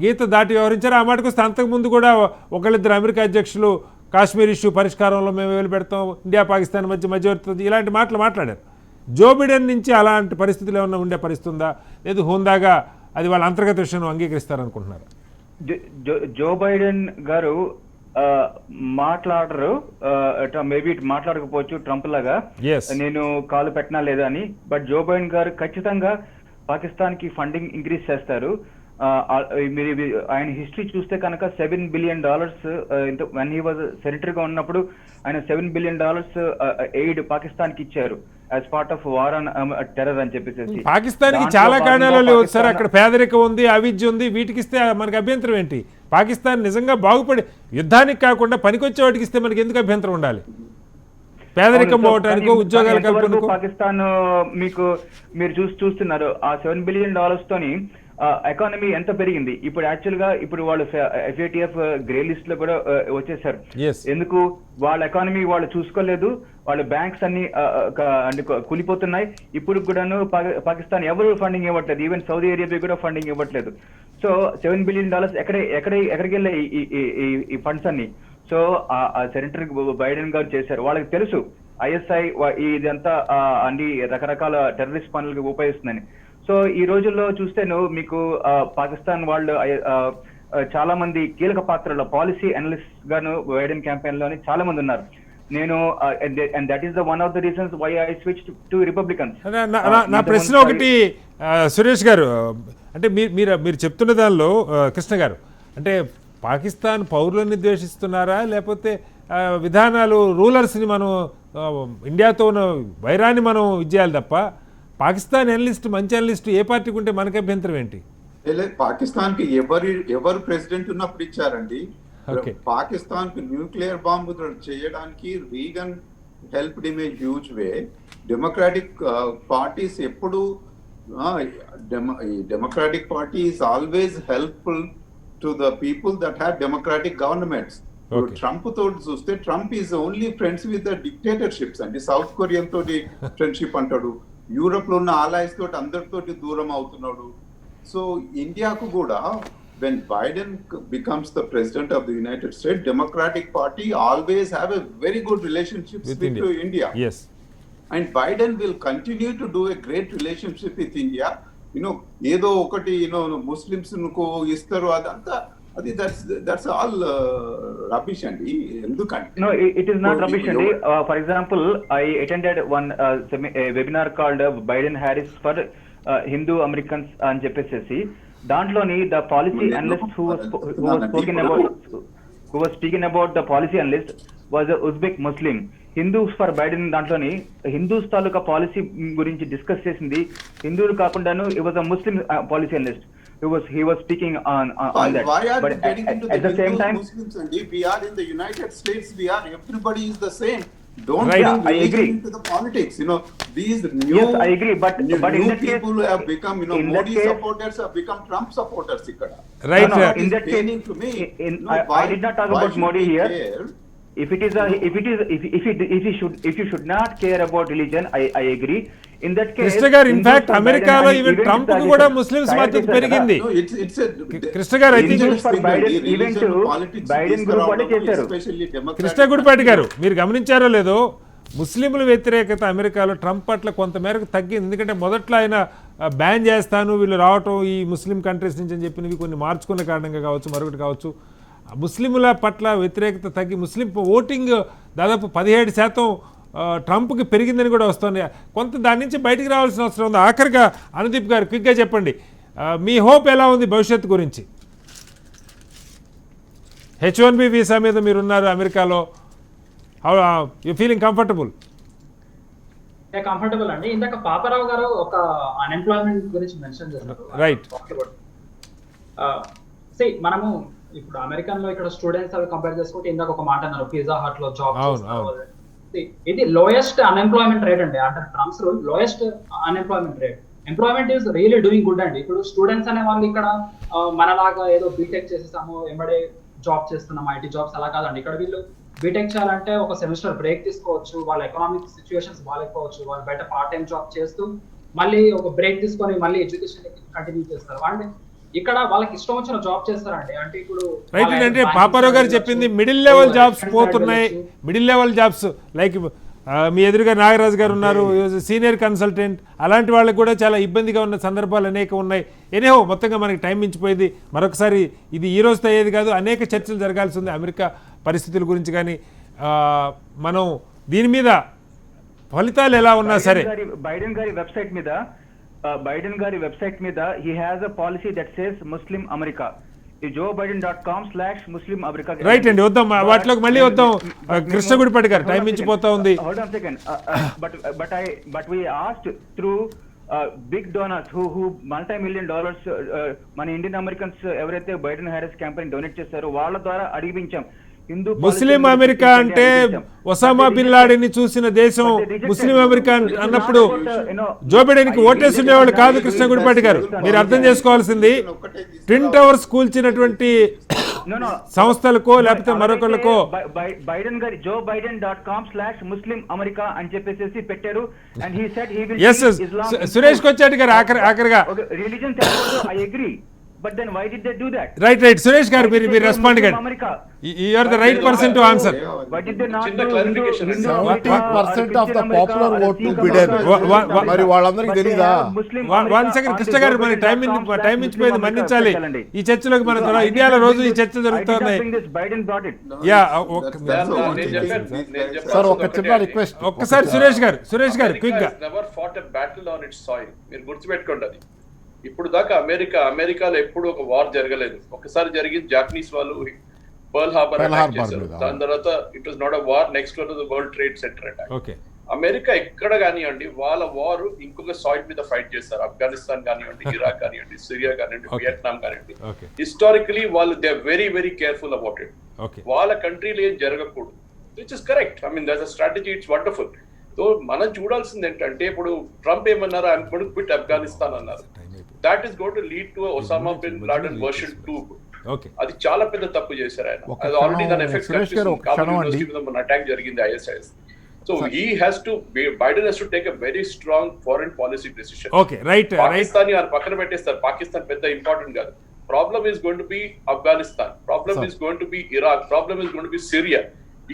గీత దాటి వ్యవహరించారు. ఆ మాటకు వస్తే అంతకుముందు కూడా ఒకళ్ళిద్దరు అమెరికా అధ్యక్షులు కాశ్మీర్ ఇష్యూ పరిష్కారంలో మేము వేలు పెడతాం, ఇండియా పాకిస్తాన్ మధ్యవర్తి ఇలాంటి మాటలు మాట్లాడారు. జో బిడెన్ నుంచి అలాంటి పరిస్థితులు ఏమన్నా ఉండే పరిస్థితి ఉందా, లేదు హోందాగా అది వాళ్ళ అంతర్గత విషయం అంగీకరిస్తారనుకుంటున్నారు? జో బైడెన్ గారు మాట్లాడరు, మేబీ మాట్లాడకపోవచ్చు ట్రంప్ లాగా నేను కాలు పెట్టినా లేదా అని. బట్ జో బైడెన్ గారు ఖచ్చితంగా పాకిస్తాన్ కి ఫండింగ్ ఇంక్రీజ్ చేస్తారు. మీరు ఆయన హిస్టరీ చూస్తే కనుక $7 billion వెన్ హీ వాజ్ సెనేటర్గా ఉన్నప్పుడు ఆయన $7 billion ఎయిడ్ పాకిస్తాన్ కి ఇచ్చారు as part of war on terror అని చెప్పేసి. పాకిస్తాన్ కి చాలా కారణాలు లేవు సార్, అక్కడ పేదరికం ఉంది, అవిద్య ఉంది, వీటికి ఇస్తే మనకి అభ్యంతరం ఏంటి? పాకిస్తాన్ నిజంగా బాగుపడి యుద్ధానికి కాకుండా పనికొచ్చే వాటికి ఇస్తే మనకి ఎందుకు అభ్యంతరం ఉండాలి? పేదరికం పోవటానికో ఉద్యోగాలు కల్పనకో. పాకిస్తాన్ మీరు చూస్తున్నారు ఆ $7 billion తోని ఎకానమీ ఎంత పెరిగింది. ఇప్పుడు యాక్చువల్ గా ఇప్పుడు వాళ్ళు FATF గ్రే లిస్ట్ లో కూడా వచ్చేసారు. ఎందుకు? వాళ్ళ ఎకానమీ వాళ్ళు చూసుకోలేదు, వాళ్ళ బ్యాంక్స్ అన్ని కూలిపోతున్నాయి. ఇప్పుడు కూడాను పాకిస్తాన్ ఎవరు ఫండింగ్ ఇవ్వట్లేదు, ఈవెన్ సౌదీ అరేబియా కూడా ఫండింగ్ ఇవ్వట్లేదు. సో $7 billion ఎక్కడికి వెళ్ళాయి ఈ ఫండ్స్ అన్ని? సో సెనేటర్ బైడెన్ గారు చేశారు. వాళ్ళకి తెలుసు ISI ఇదంతా అన్ని రకరకాల టెర్రరిస్ట్ పనులకు ఉపయోగిస్తుందని. సో ఈ రోజుల్లో చూస్తేను మీకు పాకిస్తాన్ వాళ్ళు చాలా మంది కీలక పాత్రలో పాలసీ అనలిస్ట్ గాను బైడెన్ క్యాంపెయిన్ లోని చాలా మంది ఉన్నారు. నేను and that is the one of the reasons why I switch to Republicans. నా ప్రశ్న ఒకటి సురేష్ గారు, అంటే మీరు చెప్తున్న దానిలో కృష్ణ గారు, అంటే పాకిస్తాన్ పౌరులని ద్వేషిస్తున్నారా, లేకపోతే విధానాలు రూలర్స్ని మనం ఇండియాతో ఉన్న వైరాన్ని మనం ఇచ్చేయాలి తప్ప పాకిస్తాన్ అనలిస్ట్ మంచి అనలిస్ట్ ఏ పార్టీకి ఉంటే మనకి అభ్యంతరం ఏంటి? పాకిస్తాన్ కి ఎవరు ప్రెసిడెంట్ ఉన్నప్పుడు ఇచ్చారండి. పాకిస్తాన్ కి న్యూక్లియర్ బాంబు చేయడానికి Reagan helped in a huge way. Democratic parties ఎప్పుడు Democratic party is always helpful to the people that have democratic governments. Trump తోటి చూస్తే Trump is only friends with the dictatorships అండి. South Korean తోటి friendship అంటాడు, Europe లో ఉన్న ఆలయస్ తోటి అందరితోటి దూరం అవుతున్నాడు. సో ఇండియాకు కూడా when Biden becomes the president of the United States, Democratic Party always have a very good relationship with India. Yes. And Biden will continue to do a great relationship with India. ఏదో ఒకటి Muslims కు ఇస్తారు, అదంతా అది that's all rubbish అండి. ఎందుకంటే no, it is not rubbish అండి. For example, I attended one webinar called Biden Harris for Hindu Americans అని చెప్పేసి, దాంట్లోని the policy analyst who was speaking about the policy analyst was Uzbek Muslim. Hindus for Biden దాంట్లోని హిందూస్ తాలూకా policy గురించి discuss చేసింది హిందువులు కాకుండాను it was a Muslim policy analyst. He was speaking on that. Why are but you getting into at the same time, Muslims? And we are in the United States. Everybody is the same. Don't Right. bring I agree. religion into the politics. These new Yes, I agree. But new in that people case, have become in that Modi case, supporters have become Trump supporters. Ikkada. Right. No, That in is that paining case, to me. I did not talk why about should Modi we here. care? If you should not care about religion, I agree. In that case, Krishna గారు in fact Hindus అమెరికాలో Biden even event Trump targeted. కూడా Muslims Tayar మద్దతు చేశారు పెరిగింది. No, it's a Krishna గారు I think Hindus for Biden religion, event politics Biden is group around వాళ్ళే the world, చేశారు. especially Democratic Krishna Gudipati Party. గారు మీరు గమనించారో లేదో ముస్లింల వ్యతిరేకత అమెరికాలో ట్రంప్ పట్ల కొంతమేరకు తగ్గింది. ఎందుకంటే మొదట్లో ఆయన బ్యాన్ చేస్తాను వీళ్ళు రావటం ఈ ముస్లిం కంట్రీస్ నుంచి అని చెప్పినవి కొన్ని మార్చుకున్న కారణంగా కావచ్చు మరొకటి కావచ్చు ముస్లింల పట్ల వ్యతిరేకత తగ్గి ముస్లిం ఓటింగ్ దాదాపు 17% ట్రంప్కి పెరిగిందని కూడా వస్తుంది. కొంత దాని నుంచి బయటికి రావాల్సిన అవసరం ఉంది. ఆఖరిగా అనుదీప్ గారు క్విక్గా చెప్పండి మీ హోప్ ఎలా ఉంది భవిష్యత్తు గురించి? H1B వీసా మీద మీరున్నారు అమెరికాలో, యూ ఫీలింగ్ కంఫర్టబుల్? కంఫర్టబుల్ అండి. ఇందాక పాపారావు గారు ఒక అన్ఎంప్లాయ్మెంట్ గురించి మెన్షన్ చేశారు. రైట్. మనము ఇప్పుడు అమెరికన్ లో ఇక్కడ స్టూడెంట్స్ అవి కంపేర్ చేసుకుంటే ఇందాక ఒక మాట అన్నారు పిజ్జా హట్ లో జాబ్ చేస్తారు. ఇది లోయెస్ట్ అన్ఎంప్లాయ్మెంట్ రేట్ అండి. అంటే Trump's rule lowest unemployment rate. Employment is really doing good అండి. ఇప్పుడు స్టూడెంట్స్ అనే వాళ్ళు ఇక్కడ మనలాగా ఏదో బీటెక్ చేసేసాము ఎంబడే జాబ్ చేస్తున్నాం ఐటీ జాబ్స్ అలా కాదండి. ఇక్కడ వీళ్ళు బీటెక్ చేయాలంటే ఒక సెమిస్టర్ బ్రేక్ తీసుకోవచ్చు. వాళ్ళ ఎకనామిక్ సిచ్యువేషన్స్ బాగాలేకపోవచ్చు. వాళ్ళు బయట పార్ట్ టైం జాబ్ చేస్తూ మళ్ళీ ఒక బ్రేక్ తీసుకొని మళ్ళీ ఎడ్యుకేషన్ కంటిన్యూ చేస్తారు. అంటే ఇక్కడ వాళ్ళకి ఇష్టం వచ్చిన జాబ్ చేస్తారండి. అంటే ఇప్పుడు రైట్. అంటే పాపారావు గారు చెప్పింది మిడిల్ లెవెల్ జాబ్స్ పోతున్నాయి. మిడిల్ లెవెల్ జాబ్స్ లైక్ మీ ఎదురుగా నాగరాజు గారు ఉన్నారు, సీనియర్ కన్సల్టెంట్, అలాంటి వాళ్ళకి కూడా చాలా ఇబ్బందిగా ఉన్న సందర్భాలు అనేక ఉన్నాయి. ఎనేహో మొత్తంగా మనకి టైం మించిపోయింది. మరొకసారి ఇది ఈ రోజుతో అయ్యేది కాదు, అనేక చర్చలు జరగాల్సి ఉంది అమెరికా పరిస్థితుల గురించి. కానీ మనం దీని మీద ఫలితాలు ఎలా ఉన్నా సరే బైడెన్ గారి వెబ్సైట్ మీద he has a policy that says Muslim America. joebiden.com/Muslim America. Right అండి, వద్దాం వాటిలోకి మళ్ళీ వద్దాం. కృష్ణ గుడిపాటి గారు టైం మించిపోతా ఉంది. Hold on a second. But we asked through big donors who multi-million dollars మన ఇండియన్ అమెరికన్స్ ఎవరైతే బైడెన్ హ్యారిస్ క్యాంపెయిన్ డొనేట్ చేశారో వాళ్ళ ద్వారా అడిగించాం. ముస్లిం అమెరికా అంటే ఒసామా బిన్ లాడెన్ ని చూసిన దేశం ముస్లిం అమెరికా అన్నప్పుడు జో బైడెన్ కి ఓటేసి ఉండేవాళ్ళు కాదు. కృష్ణ గుడిపాటి గారు మీరు అర్థం చేసుకోవాల్సింది ట్విన్ టవర్స్ కూల్చినటువంటి సంస్థలకో లేకపోతే మరొకళ్ళకో బైడెన్ గారి joebiden.com/Muslim America అని చెప్పేసి పెట్టారు. And he said he will Suresh కొచ్చాటి గారు ఆఖరిగా religion I agree. But then why did they do that? Right. Suresh గారు మీరు రెస్పాండ్ కండి. You are the right person to answer. Why did they not do 70% of the popular vote to Biden? మరి వాళ్ళందరికీ తెలీదా? One second Krishna గారు మరి time మించిపోయింది, మన్నించాలి. ఈ చర్చలోకి మన ఇండియాలో రోజు ఈ చర్చ జరుగుతున్నాయి. సార్ ఒక చిన్న రిక్వెస్ట్, ఒక్కసారి సురేష్ గారు క్విక్ గా. Never fought a battle on its soil. మీరు గుర్తుపెట్టుకోండి అది. ఇప్పుడు దాకా అమెరికాలో ఎప్పుడు ఒక వార్ జరగలేదు. ఒకసారి జరిగింది జాపనీస్ వాళ్ళు పర్ల్ హార్బర్ అటాక్ చేశారు. దాని తర్వాత it was not a war, next one the world trade centre attack. America ఎక్కడ కానివ్వండి వాళ్ళ వార్ ఇంకొక సాయిల్ మీద ఫైట్ చేస్తారు. ఆఫ్ఘనిస్తాన్ కానివ్వండి, ఇరాక్ కానివ్వండి, సిరియా కానివ్వండి, వియట్నాం కానివ్వండి. హిస్టారికలీ వాళ్ళు they are very very careful about it. వాళ్ళ కంట్రీలో ఏం జరగకూడదు, which is correct. I mean that's a strategy, it's wonderful. So మనం చూడాల్సింది ఏంటంటే ఇప్పుడు ట్రంప్ ఏమన్నారు, I'm going to quit Afghanistan అన్నారు. That is going to lead to Osama bin Laden version 2. అది చాలా పెద్ద తప్పు చేశారు ఆయన. అది ఆల్రెడీ దాని ఎఫెక్ట్ కనిపిస్తుంది. కాబూల్ యూనివర్సిటీ మీద మన అటాక్ జరిగింది ISIS. So Biden has to take a very strong foreign policy decision. Pakistan అని పక్కన పెట్టేస్తారు. పాకిస్తాన్ పెద్ద ఇంపార్టెంట్ కాదు. Problem is going to be Afghanistan. Problem is going to be Iraq. Problem is going to be Syria.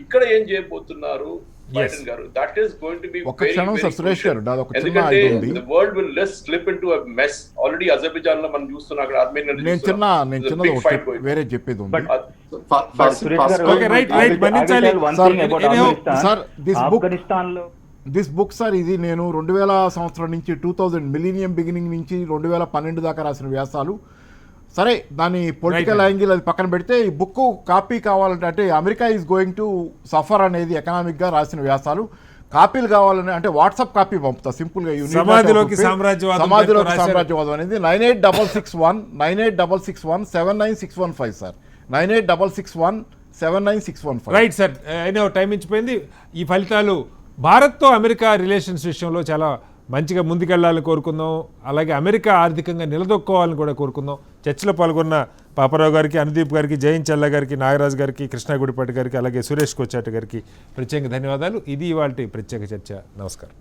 ఇక్కడ ఏం చేయబోతున్నారు Biden గారు? That is going to be very very Suresh గారు ఎందుకంటే the world will less slip into a mess. Already Azerbaijan లో మనం చూస్తున్నాం, అక్కడ ఆర్మేనియా నేను చిన్న వేరే చెప్పేది ఉంది. దిస్ బుక్ సార్ ఇది నేను 2000 సంవత్సరం నుంచి 2000 మిలీనియం బిగినింగ్ నుంచి 2012 దాకా రాసిన వ్యాసాలు. సరే దాని పొలిటికల్ యాంగిల్ అది పక్కన పెడితే ఈ బుక్ కాపీ కావాలంటే అంటే America is going to suffer అనేది ఎకనామిక్గా రాసిన వ్యాసాలు కాపీలు కావాలని అంటే వాట్సాప్ కాపీ పంపుతా సింపుల్గా సమాధిలోకి సామ్రాజ్యవాదం అనేది 9866179615 సార్ 9866179615. రైట్ సార్, అయినా టైం ఇచ్చిపోయింది. ఈ ఫలితాలు భారత్తో అమెరికా రిలేషన్స్ విషయంలో చాలా మంచిగా ముందుకెళ్లాలని కోరుకుందాం, అలాగే అమెరికా ఆర్థికంగా నిలదొక్కోవాలని కూడా కోరుకుందాం. చర్చలో పాల్గొన్న పాపారావు గారికి, అనుదీప్ గారికి, జయంచల్ల గారికి, నాగరాజు గారికి, కృష్ణాగుడిపాటి గారికి, అలాగే సురేష్ కొచ్చాట గారికి ప్రత్యేక ధన్యవాదాలు. ఇది ఇవాల్టి ప్రత్యేక చర్చ. నమస్కారం.